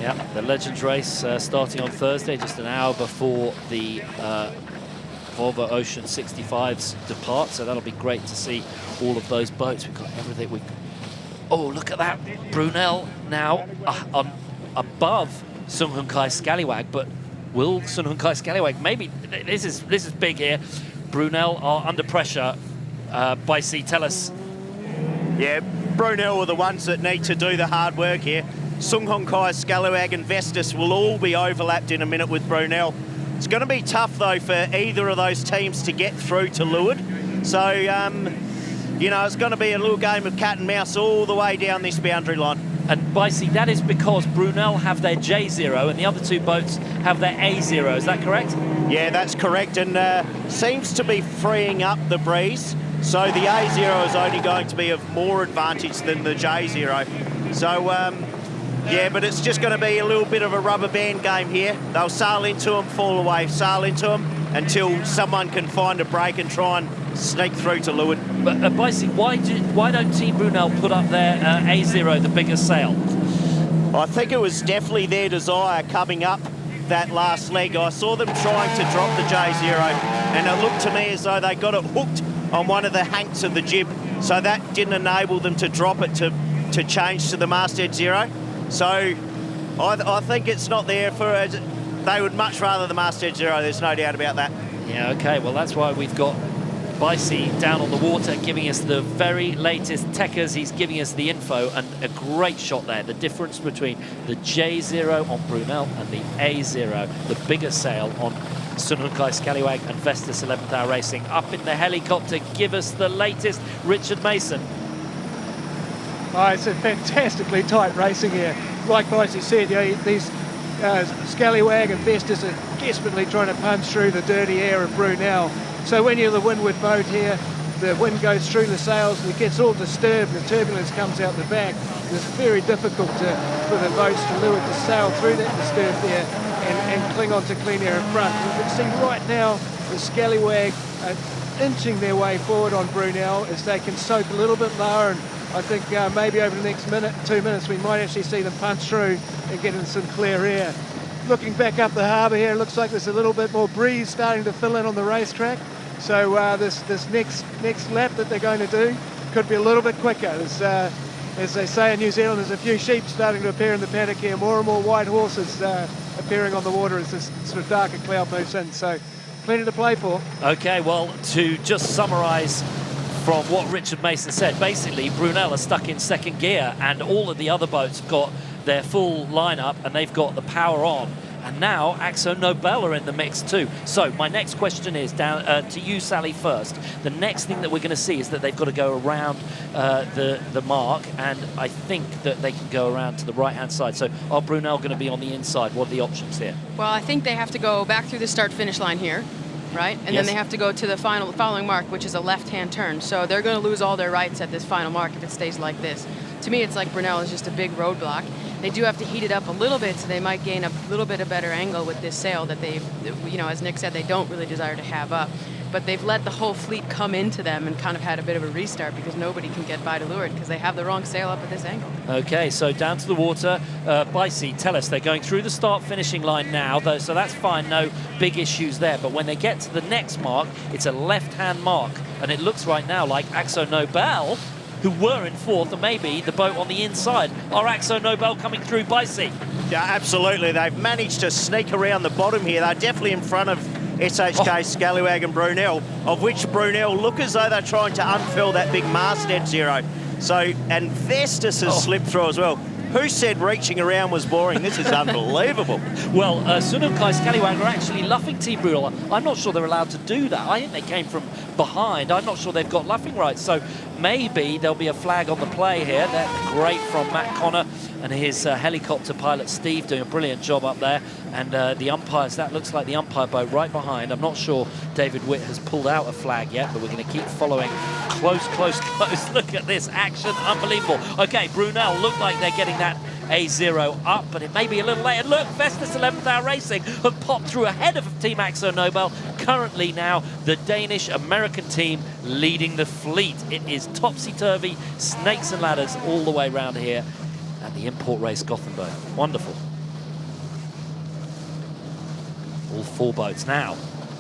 S2: Yeah, the Legends race starting on Thursday, just an hour before the Volvo Ocean 65s depart. So that'll be great to see all of those boats. We've got everything. Oh, look at that. Brunel now on above Sun Hun Kai Scallywag, but will Sun Hun Kai Scallywag, maybe, this is big here. Brunel are under pressure. Bicey, tell us.
S18: Yeah, Brunel are the ones that need to do the hard work here. Sun Hun Kai Scallywag and Vestas will all be overlapped in a minute with Brunel. It's going to be tough, though, for either of those teams to get through to leeward. So, you know, it's going to be a little game of cat and mouse all the way down this boundary line.
S2: And Bicey, that is because Brunel have their J0 and the other two boats have their A0. Is that correct?
S18: Yeah, that's correct, and seems to be freeing up the breeze. So the A0 is only going to be of more advantage than the J0. So, yeah, but it's just going to be a little bit of a rubber band game here. They'll sail into them, fall away, sail into them until someone can find a break and try and sneak through to leeward.
S2: But Bicey, why don't Team Brunel put up their A0, the bigger sail?
S18: I think it was definitely their desire coming up that last leg. I saw them trying to drop the J0, and it looked to me as though they got it hooked on one of the hanks of the jib, so that didn't enable them to drop it to change to the Masthead Zero. So I think it's not there for. They would much rather the Masthead Zero. There's no doubt about that.
S2: Yeah. Okay. Well, that's why we've got Bicey down on the water, giving us the very latest techers. He's giving us the info, and a great shot there. The difference between the J0 on Brunel and the A0, the bigger sail on Sunhunkai Scallywag and Vestas 11th Hour Racing. Up in the helicopter, give us the latest, Richard Mason.
S17: Oh, it's a fantastically tight racing here. Like Bicey said, these Scallywag and Vestas are desperately trying to punch through the dirty air of Brunel. So when you're the windward boat here, the wind goes through the sails and it gets all disturbed, the turbulence comes out the back. It's very difficult for the boats to lure to sail through that disturbed air and cling on to clean air in front. You can see right now the Scallywag are inching their way forward on Brunel as they can soak a little bit lower, and I think maybe over the next 2 minutes we might actually see them punch through and get in some clear air. Looking back up the harbour here, it looks like there's a little bit more breeze starting to fill in on the racetrack. So this next lap that they're going to do could be a little bit quicker. As they say in New Zealand, there's a few sheep starting to appear in the paddock here. More and more white horses appearing on the water as this sort of darker cloud moves in. So plenty to play for.
S2: Okay, well, to just summarise from what Richard Mason said, basically Brunel are stuck in second gear and all of the other boats have got their full lineup and they've got the power on. And now Axo Nobel are in the mix too. So my next question is down to you, Sally, first. The next thing that we're going to see is that they've got to go around the mark, and I think that they can go around to the right-hand side. So are Brunel going to be on the inside? What are the options here?
S19: Well, I think they have to go back through the start-finish line here, right? And then they have to go to the following mark, which is a left-hand turn. So they're going to lose all their rights at this final mark if it stays like this. To me, it's like Brunel is just a big roadblock. They do have to heat it up a little bit, so they might gain a little bit of better angle with this sail that they've, as Nick said, they don't really desire to have up. But they've let the whole fleet come into them and kind of had a bit of a restart because nobody can get by to leeward because they have the wrong sail up at this angle.
S2: Okay, so down to the water. Bicey, tell us, they're going through the start-finishing line now, though, so that's fine, no big issues there. But when they get to the next mark, it's a left-hand mark, and it looks right now like Axo Nobel, who were in fourth, and maybe the boat on the inside. Are Axo Nobel coming through Bicey?
S18: Yeah, absolutely. They've managed to sneak around the bottom here. They're definitely in front of SHK, Scallywag and Brunel, of which Brunel look as though they're trying to unfurl that big masthead zero. So, and Vestas has slipped through as well. Who said reaching around was boring? This is unbelievable.
S2: Well, Sunhunkai Scallywag are actually luffing Team Brunel. I'm not sure they're allowed to do that. I think they came from behind. I'm not sure they've got luffing rights. So maybe there'll be a flag on the play here. That's great from Matt Connor and his helicopter pilot Steve doing a brilliant job up there. And the umpires, that looks like the umpire boat right behind. I'm not sure David Witt has pulled out a flag yet, but we're going to keep following close. Look at this action, unbelievable. Okay, Brunel look like they're getting that A0 up, but it may be a little late. And look, Vestas 11th Hour Racing have popped through ahead of Team Axo Nobel. Currently now, the Danish-American team leading the fleet. It is topsy-turvy, snakes and ladders all the way around here at the import race Gothenburg. Wonderful. All four boats now.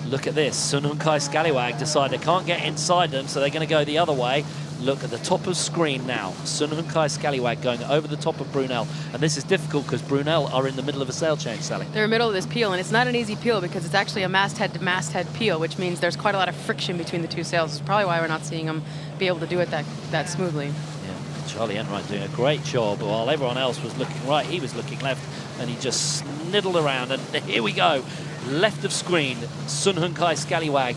S2: Look at this. Sunhunkai Scallywag decide they can't get inside them, so they're going to go the other way. Look at the top of screen now. Sunhunkai Scallywag going over the top of Brunel. And this is difficult because Brunel are in the middle of a sail change, Sally.
S19: They're in the middle of this peel, and it's not an easy peel because it's actually a masthead to masthead peel, which means there's quite a lot of friction between the two sails. It's probably why we're not seeing them be able to do it that smoothly.
S2: Yeah, Charlie Enright doing a great job. While everyone else was looking right, he was looking left, and he just sniddled around. And here we go. Left of screen, Sunhunkai Scallywag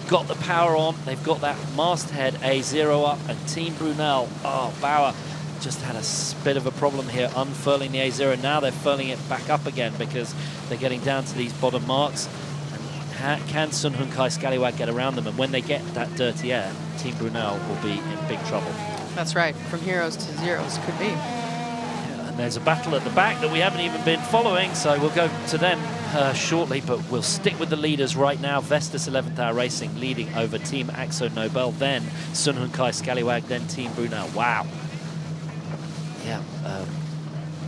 S2: got the power on. They've got that masthead A0 up, and Team Brunel, Bauer just had a bit of a problem here unfurling the A0. Now they're furling it back up again because they're getting down to these bottom marks. And can Sunhunkai Scallywag get around them? And when they get that dirty air, Team Brunel will be in big trouble.
S19: That's right. From heroes to zeros could be.
S2: There's a battle at the back that we haven't even been following, so we'll go to them shortly, but we'll stick with the leaders right now. Vestas 11th Hour Racing leading over Team Axo Nobel, then Sunhunkai Scallywag, then Team Brunel. Wow. Yeah,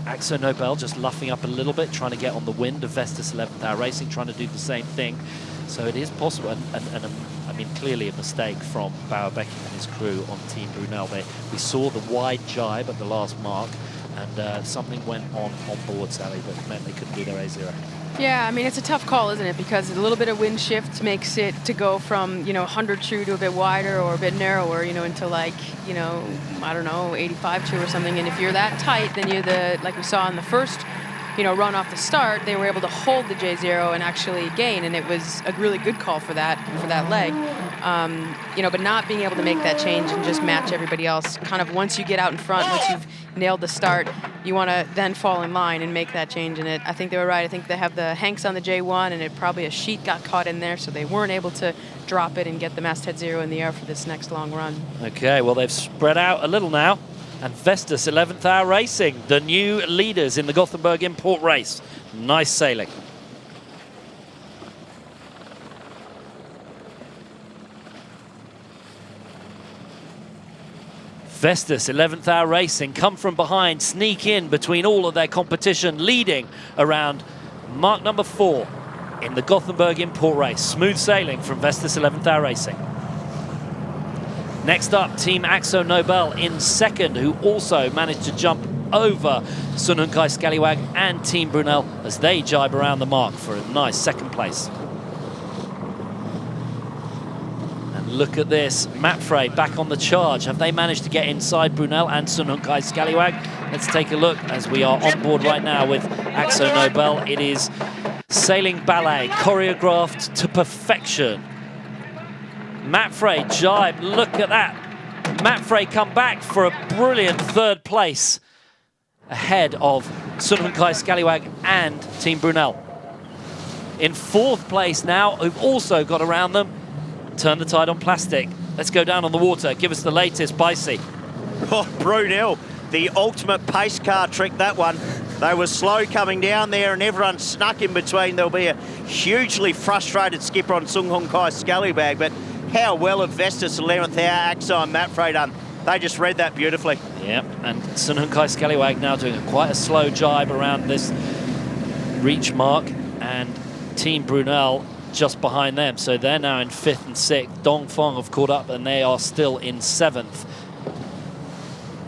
S2: Axo Nobel just luffing up a little bit, trying to get on the wind of Vestas 11th Hour Racing, trying to do the same thing. So it is possible, and I mean, clearly a mistake from Bauer Becking and his crew on Team Brunel. We saw the wide jibe at the last mark, and something went on board, Sally, that meant they couldn't do their A0.
S19: Yeah, I mean, it's a tough call, isn't it? Because a little bit of wind shift makes it to go from, 100 true to a bit wider or a bit narrower, into like, I don't know, 85 true or something. And if you're that tight, then like we saw in the first, run off the start, they were able to hold the J0 and actually gain. And it was a really good call for that leg. But not being able to make that change and just match everybody else. Kind of once you get out in front, once you've nailed the start, you want to then fall in line and make that change. And I think they were right. I think they have the Hanks on the J1, and probably a sheet got caught in there, so they weren't able to drop it and get the masthead 0 in the air for this next long run.
S2: Okay, well, they've spread out a little now. And Vestas 11th Hour Racing, the new leaders in the Gothenburg import race. Nice sailing. Vestas 11th Hour Racing come from behind, sneak in between all of their competition, leading around mark number 4 in the Gothenburg import race. Smooth sailing from Vestas 11th Hour Racing. Next up, Team Axo Nobel in second, who also managed to jump over Sunhunkai Scallywag and Team Brunel as they jibe around the mark for a nice second place. Look at this, Mapfre back on the charge. Have they managed to get inside Brunel and Sunhunkai Scallywag? Let's take a look as we are on board right now with Axo Nobel. It is sailing ballet, choreographed to perfection. Mapfre jibe, look at that. Mapfre come back for a brilliant third place ahead of Sunhunkai Scallywag and Team Brunel. In fourth place now, who've also got around them, Turn the Tide on Plastic. Let's go down on the water. Give us the latest, Bicey.
S18: Oh, Brunel, the ultimate pace car trick, that one. They were slow coming down there and everyone snuck in between. There'll be a hugely frustrated skipper on Sunhunkai Scallywag, but how well have Vestas 11th Hour, Axo and Mapfre done? They just read that beautifully.
S2: Yep, and Sunhunkai Scallywag now doing quite a slow jibe around this reach mark, and Team Brunel just behind them. So they're now in 5th and 6th. Dongfeng have caught up and they are still in 7th.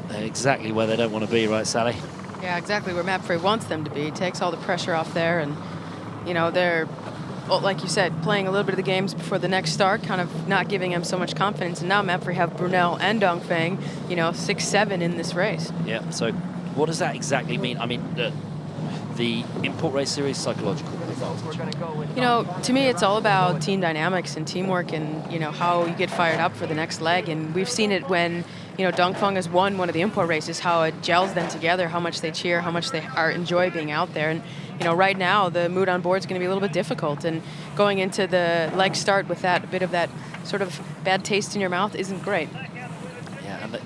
S2: They're exactly where they don't want to be, right, Sally?
S19: Yeah, exactly where Mapfre wants them to be. Takes all the pressure off there, and they're, like you said, playing a little bit of the games before the next start, kind of not giving them so much confidence. And now Mapfre have Brunel and Dongfeng, 6-7 in this race.
S2: Yeah, so what does that exactly mean? I mean, the import race series psychological.
S19: To me, it's all about team dynamics and teamwork, and how you get fired up for the next leg. And we've seen it when Dongfeng has won one of the import races, how it gels them together, how much they cheer, how much they enjoy being out there. And right now the mood on board is going to be a little bit difficult, and going into the leg start with that bit of that sort of bad taste in your mouth isn't great.
S2: Yeah, and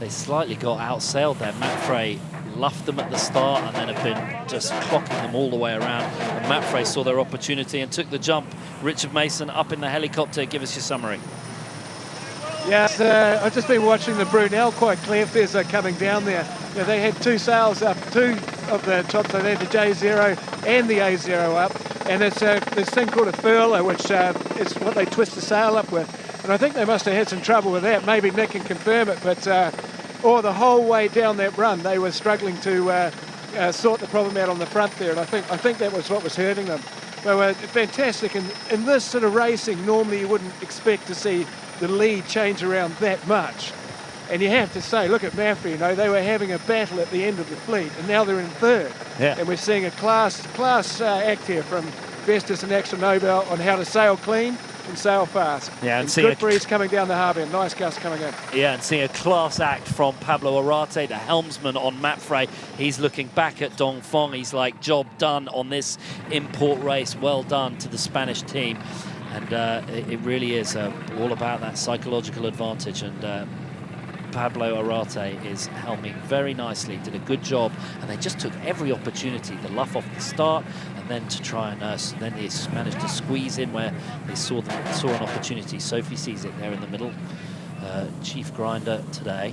S2: they slightly got outsailed there. Mapfre luffed them at the start and then have been just clocking them all the way around. And Mapfre saw their opportunity and took the jump. Richard Mason up in the helicopter. Give us your summary.
S17: Yeah, I've just been watching the Brunel quite clearly as they're coming down there. They had 2 sails up, 2 of the top, so they had the J0 and the A0 up. And it's this thing called a furler, which is what they twist the sail up with. And I think they must have had some trouble with that. Maybe Nick can confirm it, but the whole way down that run, they were struggling to sort the problem out on the front there. And I think that was what was hurting them. They were fantastic. And in this sort of racing, normally you wouldn't expect to see the lead change around that much. And you have to say, look at Mapfre, they were having a battle at the end of the fleet, and now they're in 3rd.
S2: Yeah.
S17: And we're seeing a class act here from Vestas and Axo Nobel on how to sail clean and sail fast.
S2: Yeah, and
S17: good breeze coming down the harbour, nice gust coming in.
S2: Yeah, and seeing a class act from Pablo Arate, the helmsman on Mapfre. He's looking back at Dongfeng. He's like, job done on this import race. Well done to the Spanish team. And it really is all about that psychological advantage. And Pablo Arate is helming very nicely, did a good job, and they just took every opportunity, the luff off the start, and then to try and then they managed to squeeze in where they saw an opportunity. Sophie sees it there in the middle, chief grinder today,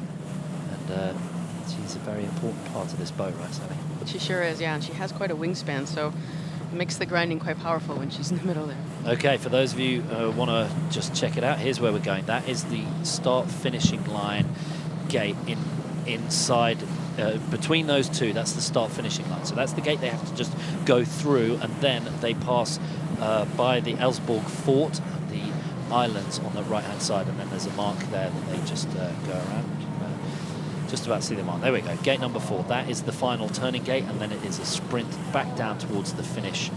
S2: and she's a very important part of this boat, right, Sally?
S19: She sure is, yeah, and she has quite a wingspan, so it makes the grinding quite powerful when she's in the middle there.
S2: Okay, for those of you who want to just check it out, here's where we're going. That is the start-finishing line gate inside between those two, that's the start-finishing line. So that's the gate they have to just go through, and then they pass by the Ellsborg Fort, the islands on the right-hand side, and then there's a mark there that they just go around. Just about to see the mark. There we go. Gate number 4. That is the final turning gate, and then it is a sprint back down towards the finish,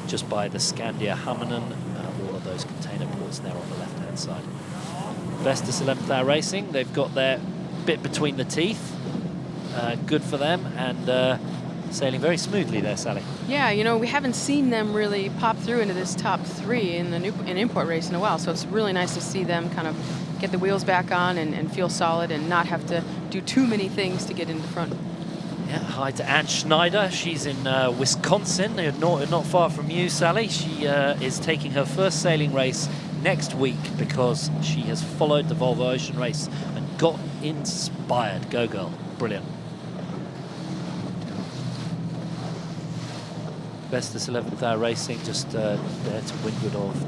S2: just by the Scandia Haminen. All of those container ports there on the left-hand side. Vestas 11th Hour Racing. They've got their bit between the teeth. Good for them, and sailing very smoothly there, Sally.
S19: Yeah, you know, we haven't seen them really pop through into this top 3 in an import race in a while, so it's really nice to see them kind of get the wheels back on and feel solid and not have to do too many things to get in the front.
S2: Yeah, hi to Anne Schneider. She's in Wisconsin, not far from you, Sally. She is taking her first sailing race next week because she has followed the Volvo Ocean Race and got inspired. Go girl, brilliant. Vestas 11th Hour Racing just there to windward of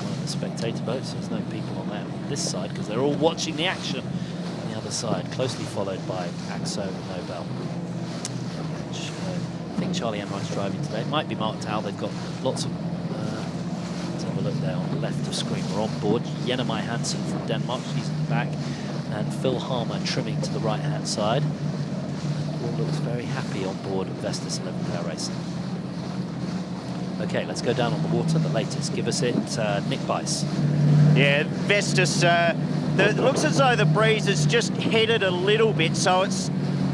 S2: one of the spectator boats. There's no people on this side because they're all watching the action on the other side, closely followed by Axo and Nobel. I think Charlie Enright's driving today. It might be Mark Towell. They've got lots of... let's have a look there on the left of screen. We're on board. Jenna Mai Hansen from Denmark, she's in the back. And Phil Harmer trimming to the right-hand side. And all looks very happy on board Vestas 11th Hour Racing. Okay, let's go down on the water, the latest. Give us it, Nick Bice.
S18: Yeah, Vestas, it looks as though the breeze has just headed a little bit, so it's,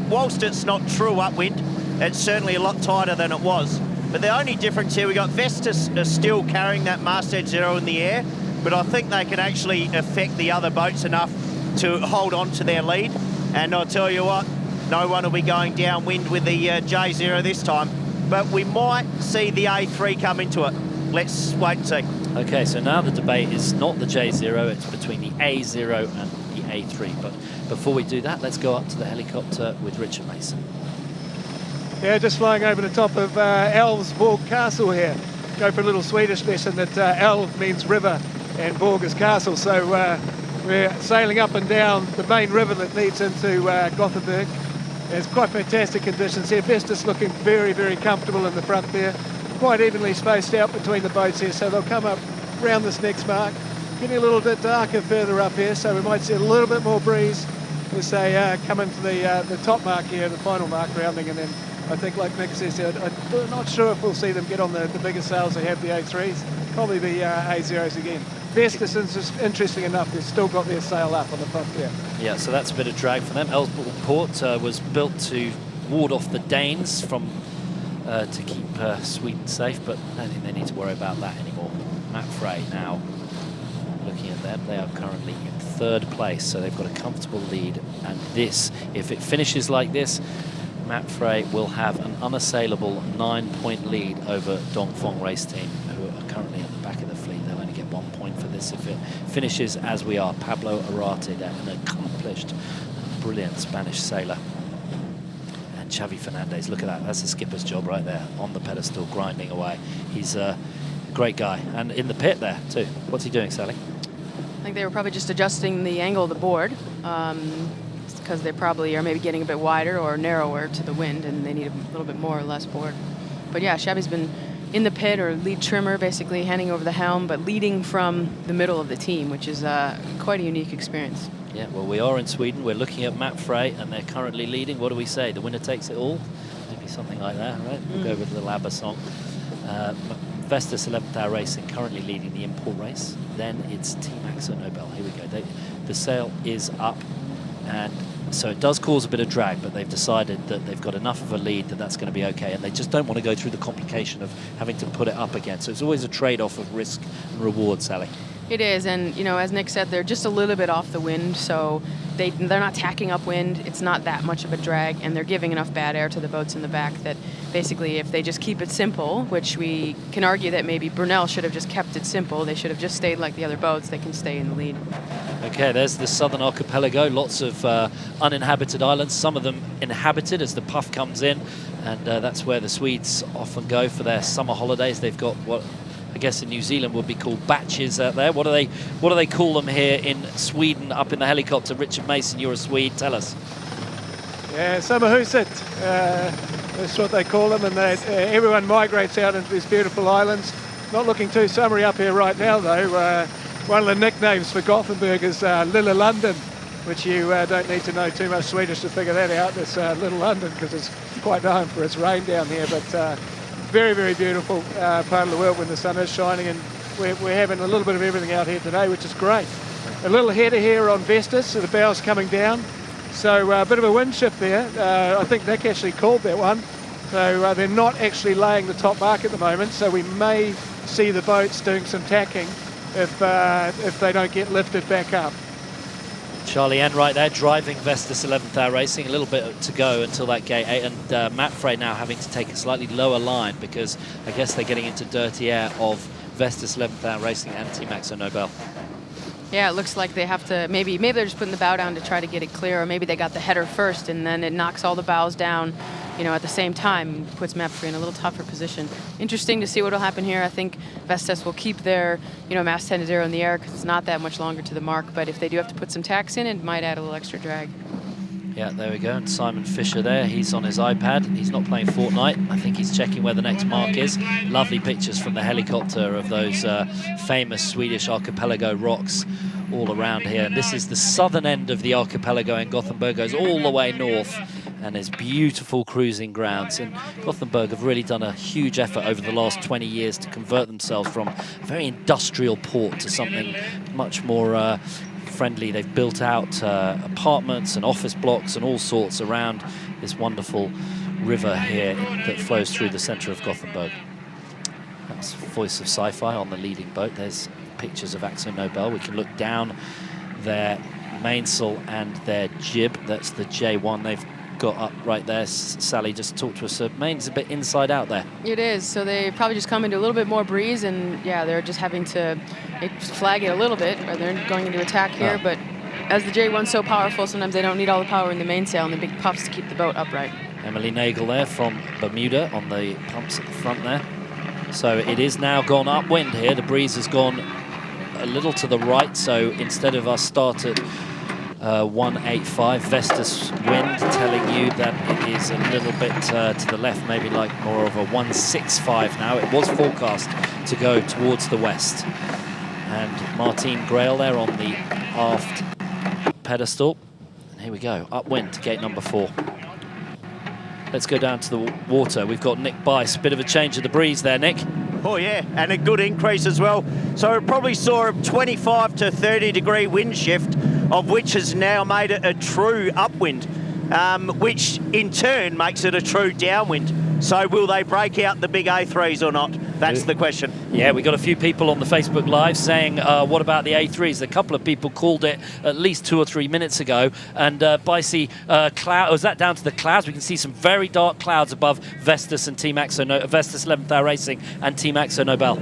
S18: whilst it's not true upwind, it's certainly a lot tighter than it was. But the only difference here, we got Vestas still carrying that masthead 0 in the air, but I think they can actually affect the other boats enough to hold on to their lead. And I'll tell you what, no one will be going downwind with the J0 this time. But we might see the A3 come into it. Let's wait and see.
S2: Okay, so now the debate is not the J0, it's between the A0 and the A3. But before we do that, let's go up to the helicopter with Richard Mason.
S17: Yeah, just flying over the top of Älvsborg Castle here. Go for a little Swedish lesson that Älv means river and Borg is castle. So we're sailing up and down the main river that leads into Gothenburg. There's quite fantastic conditions here. Vestas looking very, very comfortable in the front there. Quite evenly spaced out between the boats here, so they'll come up round this next mark. Getting a little bit darker further up here, so we might see a little bit more breeze as they come into the top mark here, the final mark rounding, and then I think, like Nick says, I'm not sure if we'll see them get on the bigger sails they have, the A3s. Probably the A0s again. Vestas is interesting enough, they've still got their sail up on the front there.
S2: Yeah, so that's a bit of drag for them. Ellsborg Port was built to ward off the Danes from to keep Sweden safe, but I don't think they need to worry about that anymore. Mapfre now, looking at them, they are currently in 3rd place, so they've got a comfortable lead. And this, if it finishes like this, Mapfre will have an unassailable 9-point lead over Dongfeng Race Team, who are currently at the back of the fleet. They'll only get 1 point for this if it finishes as we are. Pablo Arate, an accomplished, brilliant Spanish sailor. And Xavi Fernandez, look at that. That's the skipper's job right there, on the pedestal, grinding away. He's a great guy. And in the pit there, too. What's he doing, Sally?
S19: I think they were probably just adjusting the angle of the board. Because they probably are maybe getting a bit wider or narrower to the wind, and they need a little bit more or less board. But yeah, Xavi's been in the pit, or lead trimmer, basically handing over the helm, but leading from the middle of the team, which is quite a unique experience.
S2: Yeah, well, we are in Sweden. We're looking at Mapfre, and they're currently leading. What do we say? The winner takes it all? Maybe something like that, right? We'll go with the ABBA song. Vestas 11th Hour Racing currently leading the import race. Then it's Team Axo Nobel. Here we go. The sail is up, and so it does cause a bit of drag, but they've decided that they've got enough of a lead that that's going to be okay, and they just don't want to go through the complication of having to put it up again. So it's always a trade-off of risk and reward, Sally.
S19: It is, and you know, as Nick said, they're just a little bit off the wind, so they're not tacking up wind. It's not that much of a drag, and they're giving enough bad air to the boats in the back that basically, if they just keep it simple, which we can argue that maybe Brunel should have just kept it simple, they should have just stayed like the other boats, they can stay in the lead.
S2: Okay, there's the southern archipelago, lots of uninhabited islands, some of them inhabited as the puff comes in, and that's where the Swedes often go for their summer holidays. They've got what I guess in New Zealand would be called batches out there. What do they call them here in Sweden up in the helicopter? Richard Mason, you're a Swede, tell us.
S17: Yeah, Samahusit, that's what they call them, and everyone migrates out into these beautiful islands. Not looking too summery up here right now, though. One of the nicknames for Gothenburg is Lilla London, which you don't need to know too much Swedish to figure that out. It's Little London because it's quite known for its rain down here, but very, very beautiful part of the world when the sun is shining, and we're having a little bit of everything out here today, which is great. A little header here on Vestas, so the bow's coming down. So a bit of a wind shift there. I think Nick actually called that one. So they're not actually laying the top mark at the moment, so we may see the boats doing some tacking if they don't get lifted back up.
S2: Charlie N right there, driving Vestas 11th Hour Racing. A little bit to go until that gate 8, and Mapfre now having to take a slightly lower line because I guess they're getting into dirty air of Vestas 11th Hour Racing and Team Axo Nobel.
S19: Yeah, it looks like they have to, maybe they're just putting the bow down to try to get it clear, or maybe they got the header first and then it knocks all the bows down, you know, at the same time, puts Mapfre in a little tougher position. Interesting to see what will happen here. I think Vestas will keep their, you know, mast 10-0 in the air because it's not that much longer to the mark, but if they do have to put some tacks in, it might add a little extra drag.
S2: Yeah, there we go. And Simon Fisher there, he's on his iPad. He's not playing Fortnite. I think he's checking where the next mark is. Lovely pictures from the helicopter of those famous Swedish archipelago rocks all around here. And this is the southern end of the archipelago, and Gothenburg goes all the way north. And there's beautiful cruising grounds. And Gothenburg have really done a huge effort over the last 20 years to convert themselves from a very industrial port to something much more friendly. They've built out apartments and office blocks and all sorts around this wonderful river here that flows through the center of Gothenburg. That's Voice of Sci-Fi on the leading boat. There's pictures of Axo Nobel. We can look down their mainsail and their jib. That's the J1 they've got up right there. Sally, just talk to us. The main's a bit inside out there.
S19: It is, so they probably just come into a little bit more breeze, and yeah, they're just having to flag it a little bit, or they're going into attack here, but as the J1's so powerful, sometimes they don't need all the power in the mainsail and the big puffs to keep the boat upright.
S2: Emily Nagel there from Bermuda on the pumps at the front there. So it is now gone upwind here. The breeze has gone a little to the right, so instead of us start at 185 Vestas wind, telling you that it is a little bit to the left, maybe like more of a 165 now. It was forecast to go towards the west. And Martine Grail there on the aft pedestal. And here we go, upwind to gate number 4. Let's go down to the water. We've got Nick Bice, bit of a change of the breeze there, Nick.
S18: Oh yeah, and a good increase as well. So it probably saw a 25 to 30 degree wind shift, of which has now made it a true upwind, which in turn makes it a true downwind. So will they break out the big A3s or not? That's the question.
S2: Yeah, we got a few people on the Facebook Live saying, what about the A3s? A couple of people called it at least 2 or 3 minutes ago. And Bicey, was that down to the clouds? We can see some very dark clouds above Vestas and Team Axo, Vestas 11th Hour Racing and Team Axo Nobel.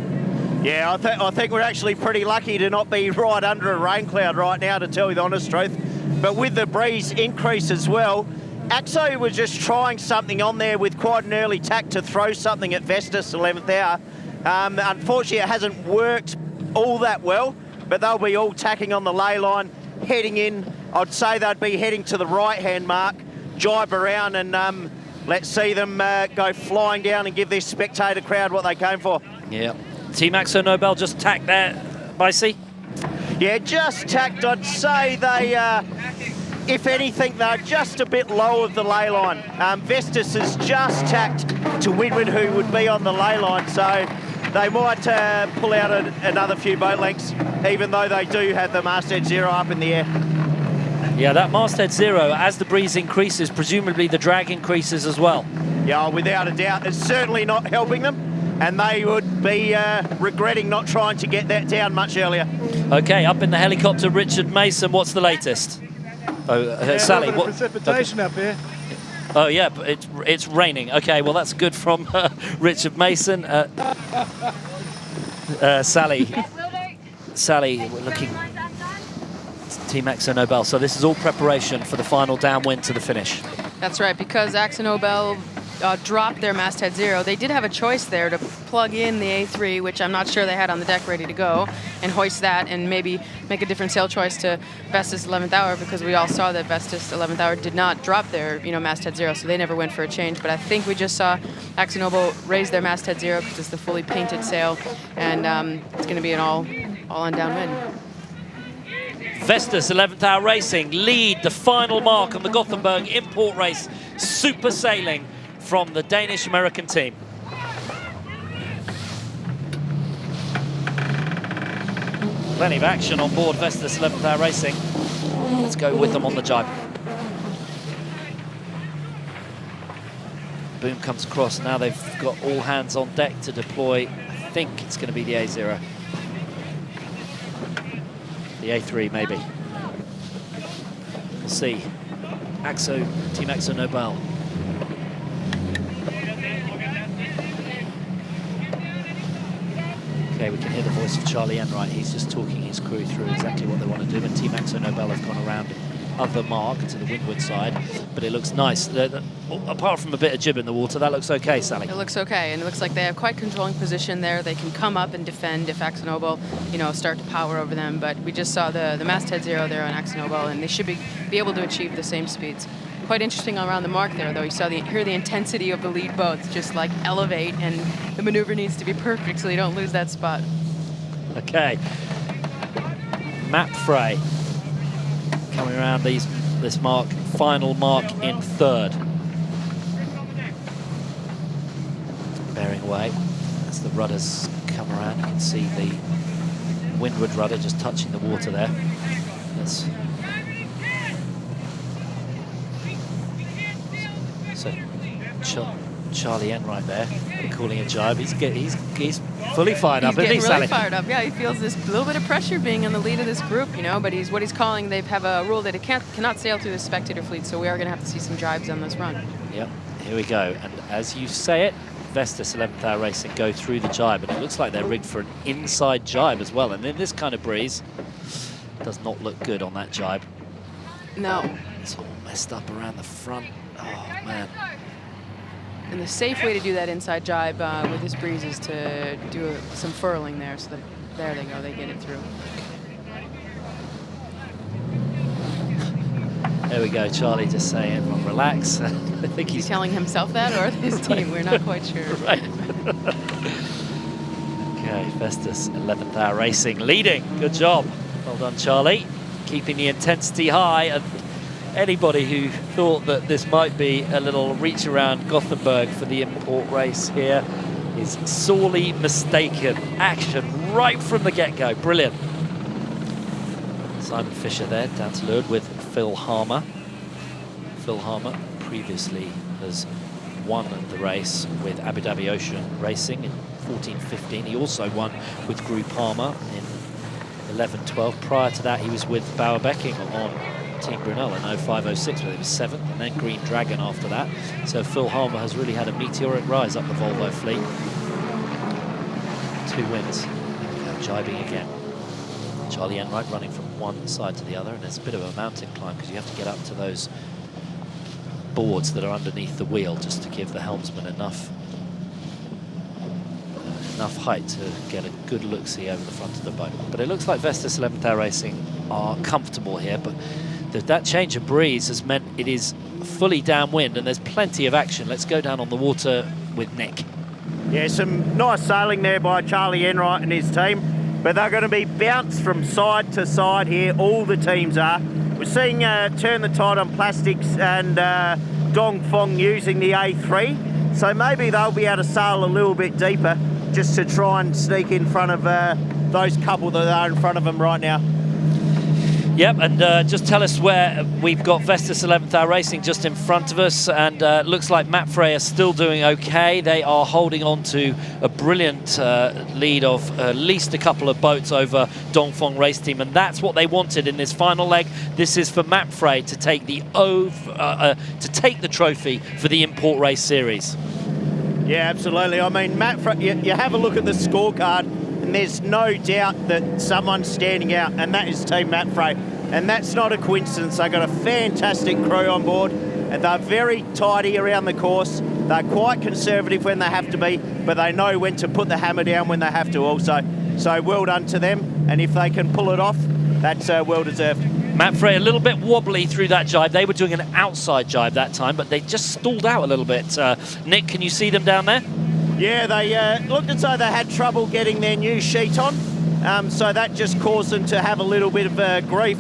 S18: Yeah, I think we're actually pretty lucky to not be right under a rain cloud right now, to tell you the honest truth. But with the breeze increase as well, Axo was just trying something on there with quite an early tack to throw something at Vestas 11th Hour. Unfortunately, it hasn't worked all that well, but they'll be all tacking on the ley line, heading in. I'd say they'd be heading to the right-hand mark, jibe around, and let's see them go flying down and give this spectator crowd what they came for.
S2: Yeah. Team Axo Nobel just tacked there, Bicey?
S18: Yeah, just tacked. I'd say they, if anything, they're just a bit low of the ley line. Vestas has just tacked to windward who would be on the ley line, so they might pull out another few boat lengths, even though they do have the masthead 0 up in the air.
S2: Yeah, that masthead 0, as the breeze increases, presumably the drag increases as well.
S18: Yeah, without a doubt. It's certainly not helping them, and they would be regretting not trying to get that down much earlier.
S2: Okay, up in the helicopter, Richard Mason, what's the latest? Sally, what?
S17: Precipitation up here.
S2: Oh yeah, but it's raining. Okay, well that's good from Richard Mason. Sally, we're looking Team Axo Nobel. So this is all preparation for the final downwind to the finish.
S19: That's right, because Axo Nobel dropped their masthead 0. They did have a choice there to plug in the A3, which I'm not sure they had on the deck ready to go, and hoist that and maybe make a different sail choice to Vestas 11th Hour, because we all saw that Vestas 11th Hour did not drop their masthead 0, so they never went for a change. But I think we just saw AkzoNobel raise their masthead 0 because it's the fully painted sail, and it's going to be an all-on downwind.
S2: Vestas 11th Hour Racing lead the final mark on the Gothenburg import race. Super sailing from the Danish-American team. Plenty of action on board Vestas 11th Hour Racing. Let's go with them on the jibe. Boom comes across. Now they've got all hands on deck to deploy. I think it's going to be the A0. The A3 maybe. We'll see. Team AkzoNobel. Okay, we can hear the voice of Charlie Enright. He's just talking his crew through exactly what they want to do. And Team AkzoNobel have gone around other mark to the windward side, but it looks nice. Apart from a bit of jib in the water, that looks okay, Sally.
S19: It looks okay, and it looks like they have quite controlling position there. They can come up and defend if AkzoNobel, start to power over them. But we just saw the masthead 0 there on AkzoNobel, and they should be able to achieve the same speeds. Quite interesting around the mark there, though. You saw hear the intensity of the lead boats just like elevate, and the maneuver needs to be perfect so you don't lose that spot.
S2: Okay. Mapfre coming around this mark, final mark in third. Bearing away as the rudders come around. You can see the windward rudder just touching the water there. So Charlie Enright there, calling a jibe. He's fully fired up, isn't he, Sally?
S19: Really fired up. Yeah, he feels this little bit of pressure being in the lead of this group, But what he's calling, they have a rule that it cannot sail through the spectator fleet, so we are going to have to see some jibes on this run.
S2: Yep, here we go. And as you say it, Vestas 11th Hour Racing go through the jibe, and it looks like they're rigged for an inside jibe as well. And in this kind of breeze, does not look good on that jibe.
S19: No.
S2: It's all messed up around the front. Oh, man.
S19: And the safe way to do that inside jibe with this breeze is to do some furling there. So there they go, they get it through.
S2: There we go, Charlie just saying, everyone relax. I think
S19: he's telling himself that or his team, we're not quite sure.
S2: Right. Okay, Vestas 11th Hour Racing leading. Good job. Well done, Charlie. Keeping the intensity high. And anybody who thought that this might be a little reach around Gothenburg for the import race here is sorely mistaken. Action right from the get-go. Brilliant. Simon Fisher there, down to leeward with Phil Harmer. Phil Harmer previously has won the race with Abu Dhabi Ocean Racing in 14-15. He also won with Group Harmer in 11-12. Prior to that, he was with Bauer Becking on Team Brunel in 05-06, where he was 7th, and then Green Dragon after that. So Phil Harmer has really had a meteoric rise up the Volvo fleet. 2 wins. Jibing again. Charlie Enright running from one side to the other, and it's a bit of a mountain climb because you have to get up to those boards that are underneath the wheel just to give the helmsman enough height to get a good look-see over the front of the boat. But it looks like Vestas 11th Hour Racing are comfortable here, but that change of breeze has meant it is fully downwind and there's plenty of action. Let's go down on the water with Nick.
S18: Yeah, some nice sailing there by Charlie Enright and his team, but they're going to be bounced from side to side here. All the teams are. We're seeing Turn the Tide on Plastics and Dongfeng using the A3, so maybe they'll be able to sail a little bit deeper just to try and sneak in front of those couple that are in front of them right now.
S2: Yep, and just tell us where we've got Vestas 11th Hour Racing just in front of us, and looks like Mapfre are still doing okay. They are holding on to a brilliant lead of at least a couple of boats over Dongfeng Race Team, and that's what they wanted in this final leg. This is for Mapfre to take the trophy for the Import Race Series.
S18: Yeah, absolutely. I mean, Mapfre, you have a look at the scorecard, and there's no doubt that someone's standing out, and that is Team Mapfre. And that's not a coincidence. They've got a fantastic crew on board. And they're very tidy around the course. They're quite conservative when they have to be, but they know when to put the hammer down when they have to also. So well done to them, and if they can pull it off, that's well deserved.
S2: Mapfre a little bit wobbly through that jibe. They were doing an outside jibe that time, but they just stalled out a little bit. Nick, can you see them down there?
S18: Yeah, they looked as though they had trouble getting their new sheet on, so that just caused them to have a little bit of grief.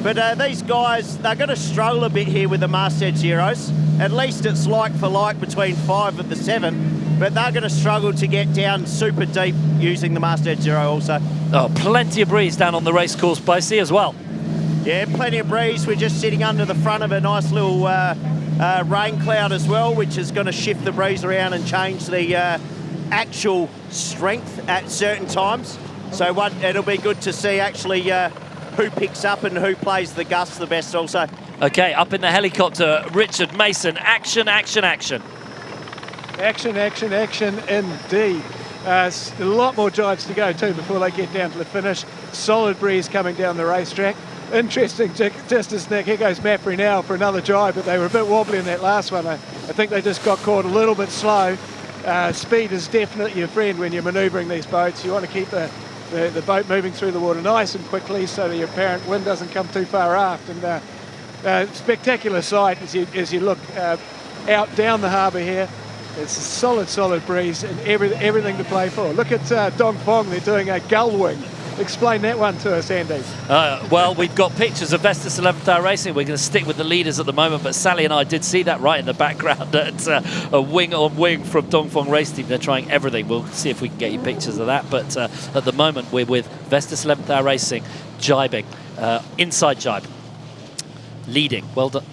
S18: But these guys, they're going to struggle a bit here with the Masthead Zeros. At least it's like for like between 5 of the 7, but they're going to struggle to get down super deep using the Masthead Zero also.
S2: Oh, plenty of breeze down on the race course by sea as well.
S18: Yeah, plenty of breeze. We're just sitting under the front of a nice little rain cloud as well, which is going to shift the breeze around and change the actual strength at certain times. So it'll be good to see actually who picks up and who plays the gusts the best also.
S2: Okay, up in the helicopter, Richard Mason. Action, action, action.
S17: Action, action, action indeed. A lot more jibes to go too before they get down to the finish. Solid breeze coming down the racetrack. Interesting distance, Nick. Here goes Mapfre now for another jibe, but they were a bit wobbly in that last one. I think they just got caught a little bit slow. Speed is definitely your friend when you're manoeuvring these boats. You want to keep the boat moving through the water nice and quickly so the apparent wind doesn't come too far aft. And spectacular sight as you look out down the harbour here. It's a solid breeze and everything to play for. Look at Dongfeng, they're doing a gull wing. Explain that one to us, Andy.
S2: Well, we've got pictures of Vestas 11th Hour Racing. We're going to stick with the leaders at the moment, but Sally and I did see that right in the background. It's a wing on wing from Dongfeng Race Team. They're trying everything. We'll see if we can get you pictures of that. But at the moment, we're with Vestas 11th Hour Racing, jibing, inside jibe, leading. Well done.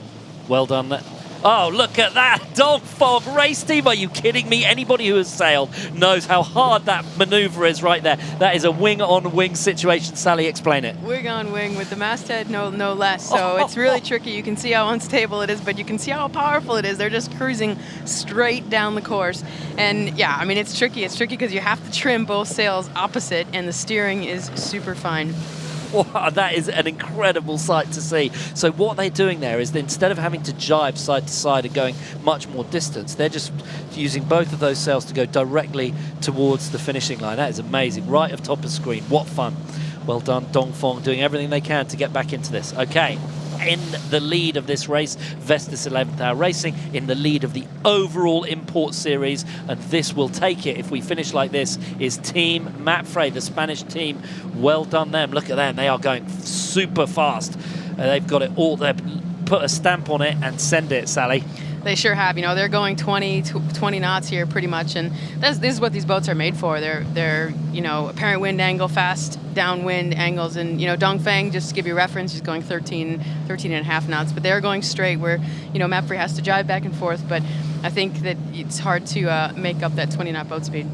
S2: Well done there. Oh, look at that. Dongfeng Race Team. Are you kidding me? Anybody who has sailed knows how hard that manoeuvre is right there. That is a wing-on-wing situation. Sally, explain it.
S19: Wing on wing with the masthead, no less. So it's really tricky. You can see how unstable it is, but you can see how powerful it is. They're just cruising straight down the course. And yeah, I mean, it's tricky. It's tricky because you have to trim both sails opposite, and the steering is super fine.
S2: Wow, that is an incredible sight to see. So what they're doing there is that instead of having to jibe side to side and going much more distance, they're just using both of those sails to go directly towards the finishing line. That is amazing. Right off top of the screen. What fun. Well done, Dongfeng, doing everything they can to get back into this. Okay. In the lead of this race, Vestas 11th Hour Racing, in the lead of the overall import series, and this will take it if we finish like this, is Team Mapfre, the Spanish team. Well done them. Look at them. They are going super fast. They've got it all. They've put a stamp on it and send it, Sally.
S19: They sure have. You know, they're going 20 knots here pretty much, and this is what these boats are made for. They're you know, apparent wind angle, fast downwind angles, and you know, Dongfeng, just to give you a reference, he's going 13 and a half knots, but they're going straight where, you know, Mapfre has to jibe back and forth, but I think that it's hard to make up that 20 knot boat speed.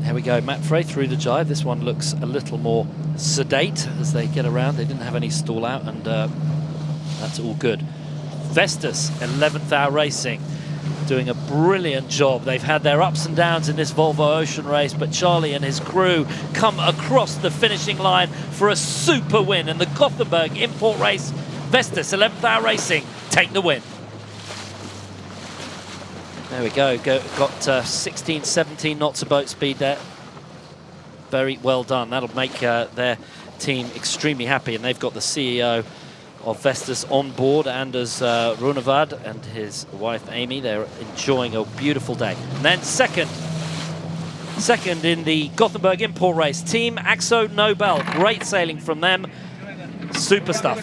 S2: There we go, Mapfre through the jibe. This one looks a little more sedate as they get around. They didn't have any stall out, and that's all good. Vestas 11th Hour Racing doing a brilliant job. They've had their ups and downs in this Volvo Ocean race, but Charlie and his crew come across the finishing line for a super win in the Gothenburg import race. Vestas 11th Hour Racing take the win. There we go. Got 16, 17 knots of boat speed there. Very well done. That'll make their team extremely happy, and they've got the CEO of Vestas on board, Anders Runevad and his wife Amy. They're enjoying a beautiful day. And then second in the Gothenburg import race, Team Axo Nobel. Great sailing from them. Super stuff.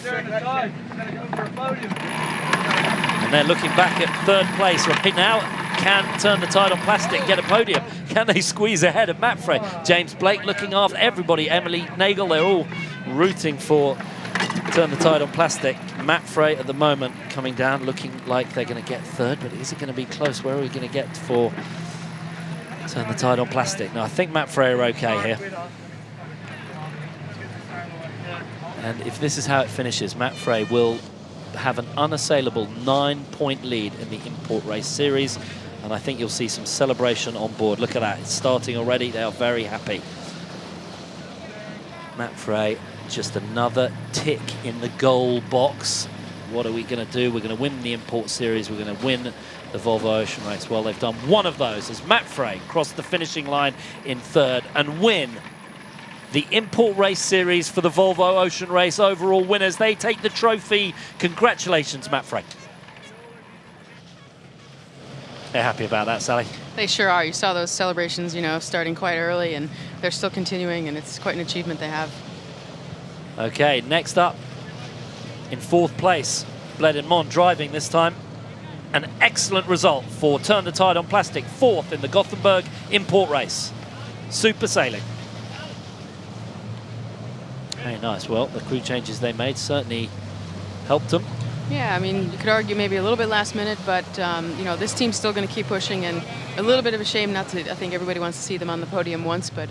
S2: And they're looking back at third place right now. Can turn the tide on plastic, get a podium. Can they squeeze ahead of Mapfre? James Blake looking after everybody. Emily Nagel, they're all rooting for turn the tide on plastic. Mapfre at the moment coming down, looking like they're going to get third, but is it going to be close? Where are we going to get for turn the tide on plastic? No, I think Mapfre are okay here. And if this is how it finishes, Mapfre will have an unassailable 9-point lead in the import race series, and I think you'll see some celebration on board. Look at that, it's starting already. They are very happy. Mapfre, just another tick in the goal box. what are we going to do? We're going to win the Import Series. We're going to win the Volvo Ocean Race. Well, they've done one of those as Mapfre cross the finishing line in third and win the Import Race Series for the Volvo Ocean Race overall winners. They take the trophy. Congratulations, Mapfre. They're happy about that, Sally.
S19: They sure are. You saw those celebrations, you know, starting quite early, and they're still continuing, and it's quite an achievement they have.
S2: Okay, next up, in fourth place, Bledin-Mon driving this time. An excellent result for Turn the Tide on Plastic, fourth in the Gothenburg Import Race. Super sailing. Very nice. Well, the crew changes they made certainly helped them.
S19: Yeah, I mean, you could argue maybe a little bit last minute, but, you know, this team's still going to keep pushing, and a little bit of a shame not to, I think everybody wants to see them on the podium once, but,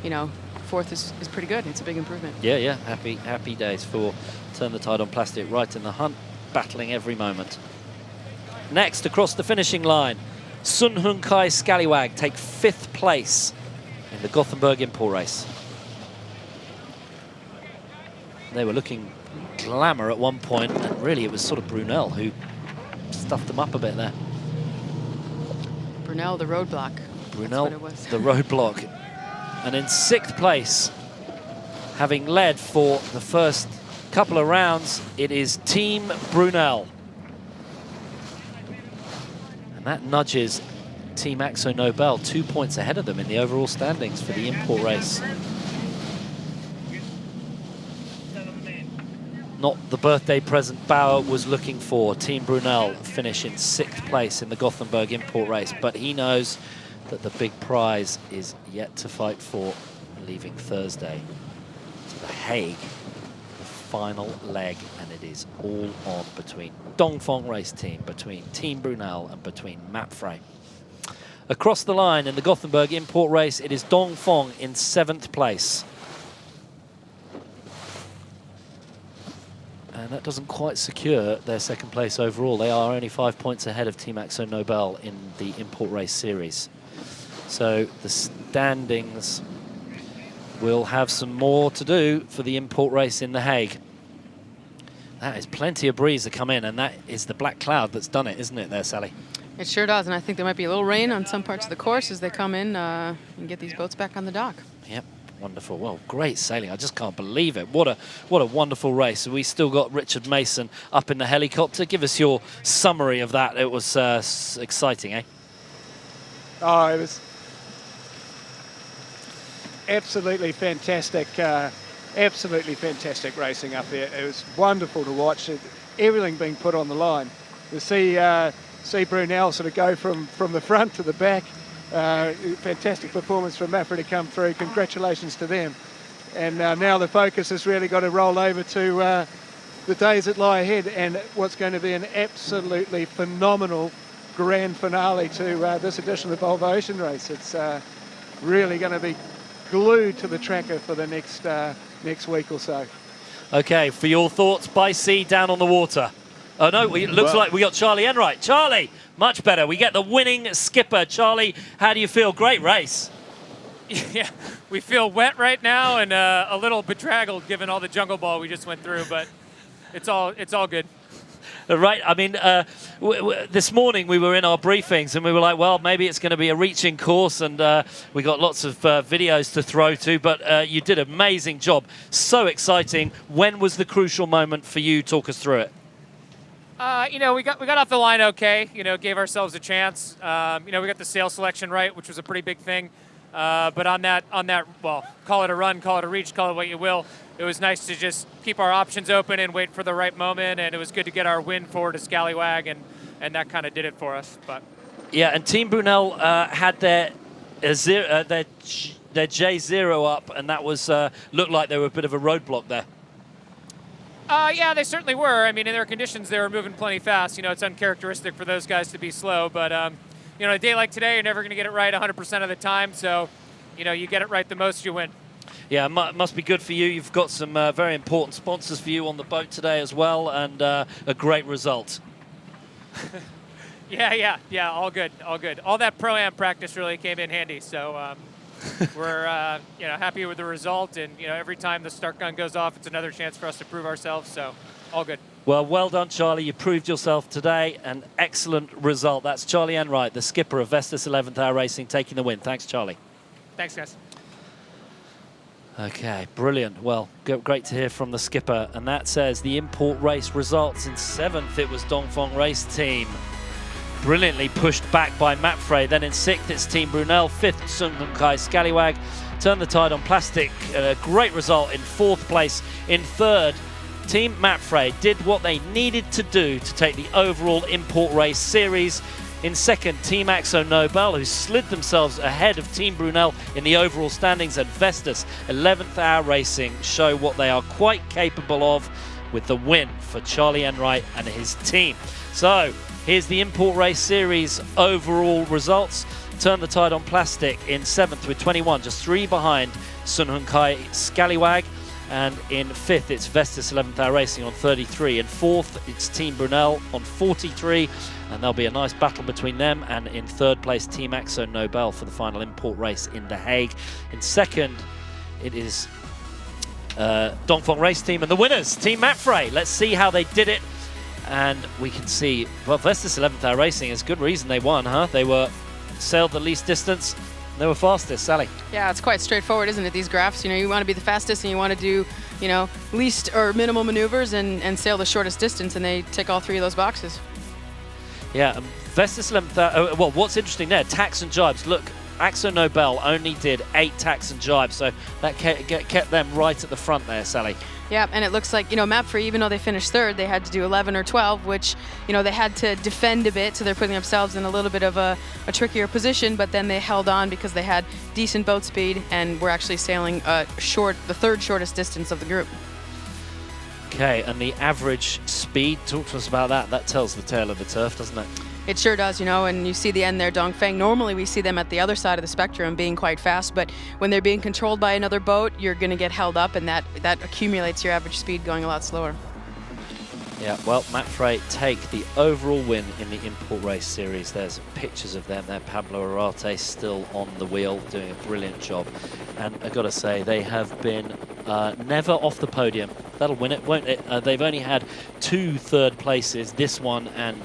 S19: you know, fourth is pretty good. It's a big improvement.
S2: Yeah, happy days for Turn the Tide on Plastic, right in the hunt, battling every moment. Next, across the finishing line, Sun Hun Kai Scallywag take 5th place in the Gothenburg Import Race. They were looking glamour at one point, and really it was sort of Brunel who stuffed them up a bit there.
S19: Brunel, the roadblock.
S2: Brunel,
S19: That's what it was.
S2: the roadblock. And in 6th place, having led for the first couple of rounds, it is Team Brunel. And that nudges Team Akzo Nobel 2 points ahead of them in the overall standings for the import race. Not the birthday present Bauer was looking for. Team Brunel finish in 6th place in the Gothenburg import race, but he knows that the big prize is yet to fight for, leaving Thursday to The Hague, the final leg, and it is all on between Dongfeng Race Team, between Team Brunel and between Mapfre. Across the line in the Gothenburg import race, it is Dongfeng in 7th place. And that doesn't quite secure their 2nd place overall. They are only 5 points ahead of Team Akzo Nobel in the import race series. So the standings will have some more to do for the import race in The Hague. That is plenty of breeze to come in, and that is the black cloud that's done it, isn't it there, Sally?
S19: It sure does, and I think there might be a little rain on some parts of the course as they come in and get these boats back on the dock.
S2: Yep. Wonderful. Well, great sailing. I just can't believe it. What a wonderful race. We still got Richard Mason up in the helicopter. Give us your summary of that. It was exciting, eh?
S17: Oh, it was absolutely fantastic. Absolutely fantastic racing up there. It was wonderful to watch it. Everything being put on the line. To see Brunel sort of go from the front to the back. Fantastic performance from Mapfre to come through. Congratulations to them. And now the focus has really got to roll over to the days that lie ahead and what's going to be an absolutely phenomenal grand finale to this edition of the Volvo Ocean Race. It's really going to be glued to the tracker for the next week or so.
S2: Okay, for your thoughts, by sea, down on the water. Oh no, it looks like we got Charlie Enright. Charlie, much better. We get the winning skipper. Charlie, how do you feel? Great race.
S20: Yeah, we feel wet right now and a little bedraggled given all the jungle ball we just went through, but it's all good.
S2: Right, I mean, this morning we were in our briefings and we were like, well, maybe it's going to be a reaching course, and we got lots of videos to throw to, but you did an amazing job. So exciting. When was the crucial moment for you? Talk us through it.
S20: You know, we got off the line okay. You know, gave ourselves a chance. You know, we got the sail selection right, which was a pretty big thing. But on that, well, call it a run, call it a reach, call it what you will. It was nice to just keep our options open and wait for the right moment. And it was good to get our win forward to Scallywag, and that kind of did it for us. But
S2: yeah, and Team Brunel had their J0 up, and that was looked like they were a bit of a roadblock there.
S20: Yeah, they certainly were. I mean, in their conditions, they were moving plenty fast. You know, it's uncharacteristic for those guys to be slow. But, you know, a day like today, you're never going to get it right 100% of the time. So, you know, you get it right the most, you win.
S2: Yeah, it must be good for you. You've got some very important sponsors for you on the boat today as well, and a great result.
S20: Yeah, all good. All that Pro-Am practice really came in handy. So we're you know, happy with the result, and you know, every time the start gun goes off, it's another chance for us to prove ourselves. So all good.
S2: Well done, Charlie. You proved yourself today. An excellent result. That's Charlie Enright, the skipper of Vestas 11th Hour Racing, taking the win. Thanks, Charlie.
S20: Thanks, guys.
S2: Okay, brilliant. Well, great to hear from the skipper. And that says the import race results. In 7th, it was Dongfeng Race Team. Brilliantly pushed back by Mapfre. Then in 6th, it's Team Brunel. 5th, Sun Kai Scallywag. Turned the tide on plastic. A great result in 4th place. In 3rd, Team Mapfre did what they needed to do to take the overall import race series. In 2nd, Team Axo Nobel, who slid themselves ahead of Team Brunel in the overall standings, and Vestas 11th Hour Racing show what they are quite capable of with the win for Charlie Enright and his team. So here's the import race series overall results. Turn the tide on plastic in 7th with 21, just 3 behind Sun Kai Scallywag. And in 5th, it's Vestas 11th Hour Racing on 33. In 4th, it's Team Brunel on 43. And there'll be a nice battle between them. And in 3rd place, Team Axo Nobel for the final import race in The Hague. In 2nd, it is Dongfeng Race Team. And the winners, Team Mapfre. Let's see how they did it. And we can see, well, Vestas 11th Hour Racing is good reason they won, huh? They sailed the least distance. They were fastest, Sally.
S19: Yeah, it's quite straightforward, isn't it, these graphs? You want to be the fastest and you want to do, least or minimal maneuvers and sail the shortest distance, and they tick all 3 of those boxes.
S2: Yeah, Vestas 11th Hour, well, what's interesting there, tacks and jibes. Look, Axo Nobel only did 8 tacks and jibes, so that kept them right at the front there, Sally.
S19: Yeah, and it looks like, Mapfre, even though they finished 3rd, they had to do 11 or 12, which, they had to defend a bit, so they're putting themselves in a little bit of a trickier position, but then they held on because they had decent boat speed and were actually sailing the 3rd shortest distance of the group.
S2: Okay, and the average speed, talk to us about that. That tells the tale of the turf, doesn't it?
S19: It sure does, and you see the end there, Dongfeng. Normally we see them at the other side of the spectrum being quite fast, but when they're being controlled by another boat, you're going to get held up, and that accumulates your average speed going a lot slower.
S2: Yeah, well, Mapfre take the overall win in the import race series. There's pictures of them there. Pablo Arate still on the wheel, doing a brilliant job. And I've got to say, they have been never off the podium. That'll win it, won't it? They've only had 2 third places, this one and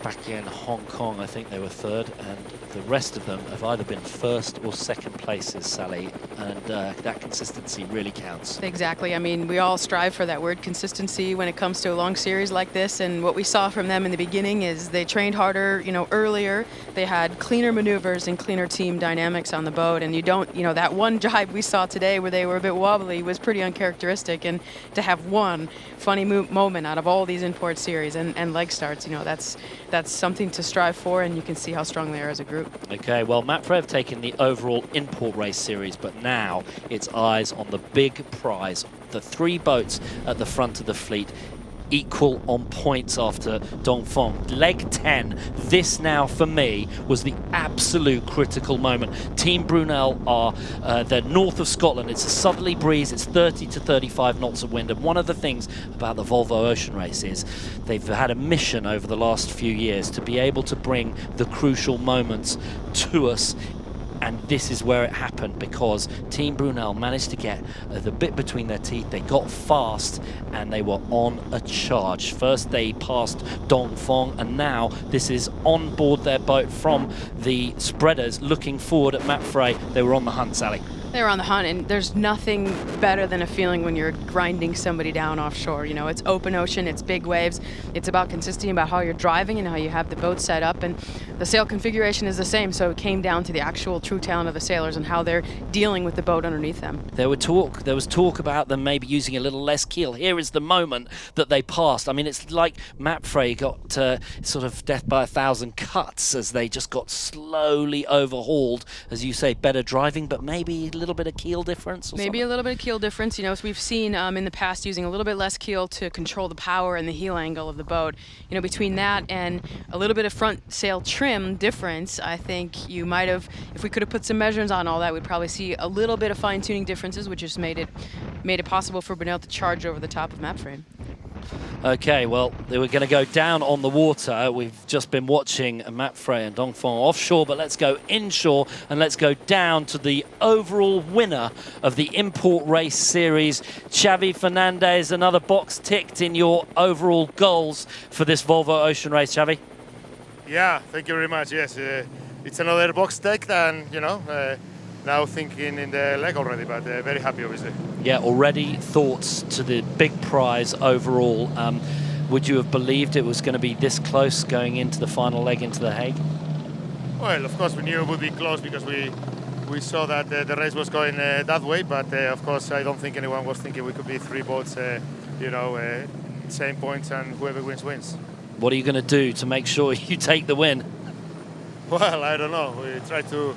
S2: back in Hong Kong, I think they were 3rd, and the rest of them have either been 1st or 2nd places, Sally, and that consistency really counts.
S19: Exactly. I mean, we all strive for that word consistency when it comes to a long series like this, and what we saw from them in the beginning is they trained harder, earlier. They had cleaner maneuvers and cleaner team dynamics on the boat, and that one jibe we saw today where they were a bit wobbly was pretty uncharacteristic, and to have one funny moment out of all these import series and leg starts, that's something to strive for, and you can see how strong they are as a group.
S2: Okay, well, Mapfre have taken the overall import race series, but now it's eyes on the big prize. The 3 boats at the front of the fleet equal on points after Dongfeng. Leg 10, this now for me was the absolute critical moment. Team Brunel are they're north of Scotland. It's a southerly breeze. It's 30 to 35 knots of wind. And one of the things about the Volvo Ocean Race is they've had a mission over the last few years to be able to bring the crucial moments to us. And this is where it happened, because Team Brunel managed to get the bit between their teeth. They got fast and they were on a charge. First they passed Dongfeng, and now this is on board their boat from the spreaders looking forward at Mapfre. They were on the hunt, Sally.
S19: They were on the hunt, and there's nothing better than a feeling when you're grinding somebody down offshore. It's open ocean, it's big waves, it's about consistency, about how you're driving and how you have the boat set up, and the sail configuration is the same, so it came down to the actual true talent of the sailors and how they're dealing with the boat underneath them.
S2: There was talk about them maybe using a little less keel. Here is the moment that they passed. I mean, it's like Mapfre got sort of death by 1,000 cuts as they just got slowly overhauled. As you say, better driving, but maybe little bit of keel difference?
S19: Maybe a little bit of keel difference. As we've seen in the past, using a little bit less keel to control the power and the heel angle of the boat. Between that and a little bit of front sail trim difference, I think you might have, if we could have put some measurements on all that, we'd probably see a little bit of fine-tuning differences, which just made it possible for Brunel to charge over the top of Mapfre.
S2: Okay, well, they were going to go down on the water. We've just been watching Mapfre and Dongfeng offshore, but let's go inshore and let's go down to the overall winner of the Import Race Series. Xavi Fernandez, another box ticked in your overall goals for this Volvo Ocean Race, Xavi.
S10: Yeah, thank you very much. Yes, it's another box ticked, and now thinking in the leg already, but very happy obviously.
S2: Yeah, already thoughts to the big prize overall. Would you have believed it was going to be this close going into the final leg into The Hague?
S10: Well, of course we knew it would be close because we saw that the race was going that way, but of course I don't think anyone was thinking we could be 3 boats, same points, and whoever wins, wins.
S2: What are you going to do to make sure you take the win?
S10: Well, I don't know. We try to...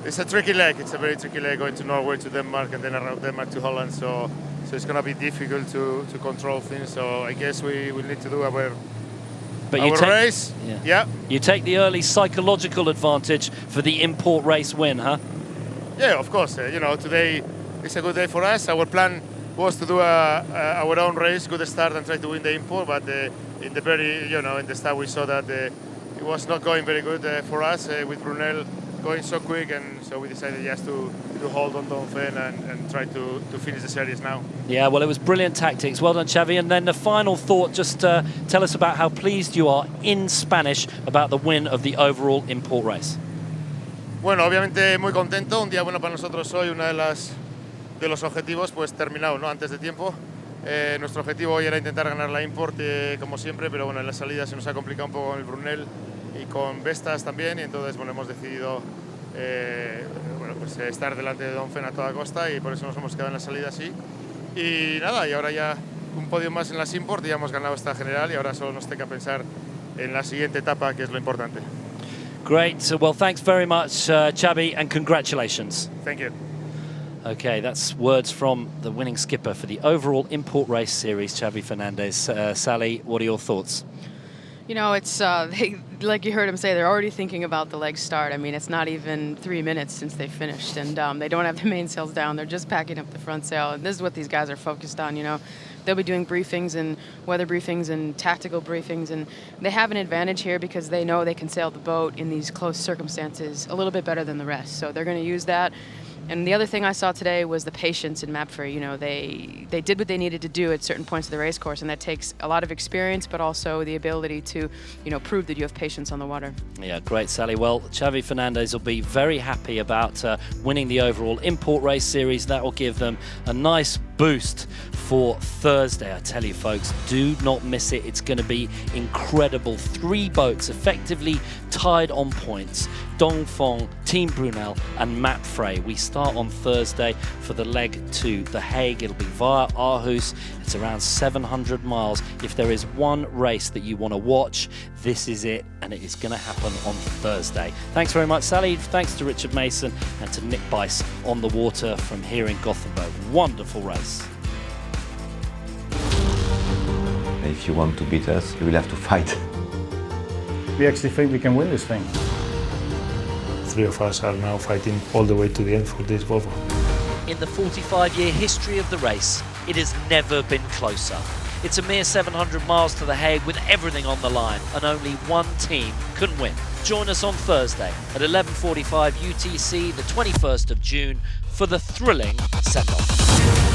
S10: It's a tricky leg. It's a very tricky leg going to Norway to Denmark and then around Denmark to Holland. So it's going to be difficult to control things. So I guess we will need to do our race. Yeah.
S2: You take the early psychological advantage for the Import Race win, huh?
S10: Yeah, of course. Today is a good day for us. Our plan was to do our own race, good start, and try to win the Import. But in the very, in the start we saw that it was not going very good for us with Brunel going so quick, and so we decided just to hold on Dongfeng and try to finish the series now.
S2: Yeah, well, it was brilliant tactics. Well done, Xavi. And then the final thought, just tell us about how pleased you are in Spanish about the win of the overall Import Race.
S10: Bueno, obviamente muy contento, un día bueno para nosotros hoy, uno de los objetivos pues terminado, ¿no? Antes de tiempo. Nuestro objetivo hoy era intentar ganar la Import como siempre, pero bueno, en la salida se nos ha complicado un poco con el Brunel y con Vestas también, y entonces bueno, hemos decidido estar delante de Dongfeng a toda costa, y por eso nos hemos quedado en la salida así. Y nada, y ahora ya un podio más en las Import, ya hemos ganado esta general y ahora solo nos toca pensar en la siguiente etapa, que es lo importante.
S2: Great. So, well, thanks very much, Xavi, and congratulations.
S10: Thank you.
S2: Okay, that's words from the winning skipper for the overall Import Race Series, Xavi Fernandez. Sally, what are your thoughts?
S19: It's like you heard him say, they're already thinking about the leg start. I mean, it's not even 3 minutes since they finished, and they don't have the mainsails down. They're just packing up the front sail, and this is what these guys are focused on. They'll be doing briefings and weather briefings and tactical briefings, and they have an advantage here because they know they can sail the boat in these close circumstances a little bit better than the rest. So they're going to use that. And the other thing I saw today was the patience in Mapfre. They did what they needed to do at certain points of the race course, and that takes a lot of experience, but also the ability to, prove that you have patience on the water.
S2: Yeah, great, Sally. Well, Xavi Fernandez will be very happy about winning the overall Import Race Series. That will give them a nice boost for Thursday. I tell you, folks, do not miss it. It's going to be incredible. 3 boats effectively tied on points. Dongfeng, Team Brunel and Mapfre. We start on Thursday for the leg to The Hague. It'll be via Aarhus. It's around 700 miles. If there is one race that you want to watch, this is it, and it is going to happen on Thursday. Thanks very much, Sally. Thanks to Richard Mason and to Nick Bice on the water from here in Gothenburg. Wonderful race.
S21: If you want to beat us, you will have to fight.
S22: We actually think we can win this thing. 3 of us are now fighting all the way to the end for this Volvo.
S2: In the 45-year history of the race, it has never been closer. It's a mere 700 miles to The Hague with everything on the line, and only one team can win. Join us on Thursday at 11:45 UTC, the 21st of June, for the thrilling send-off.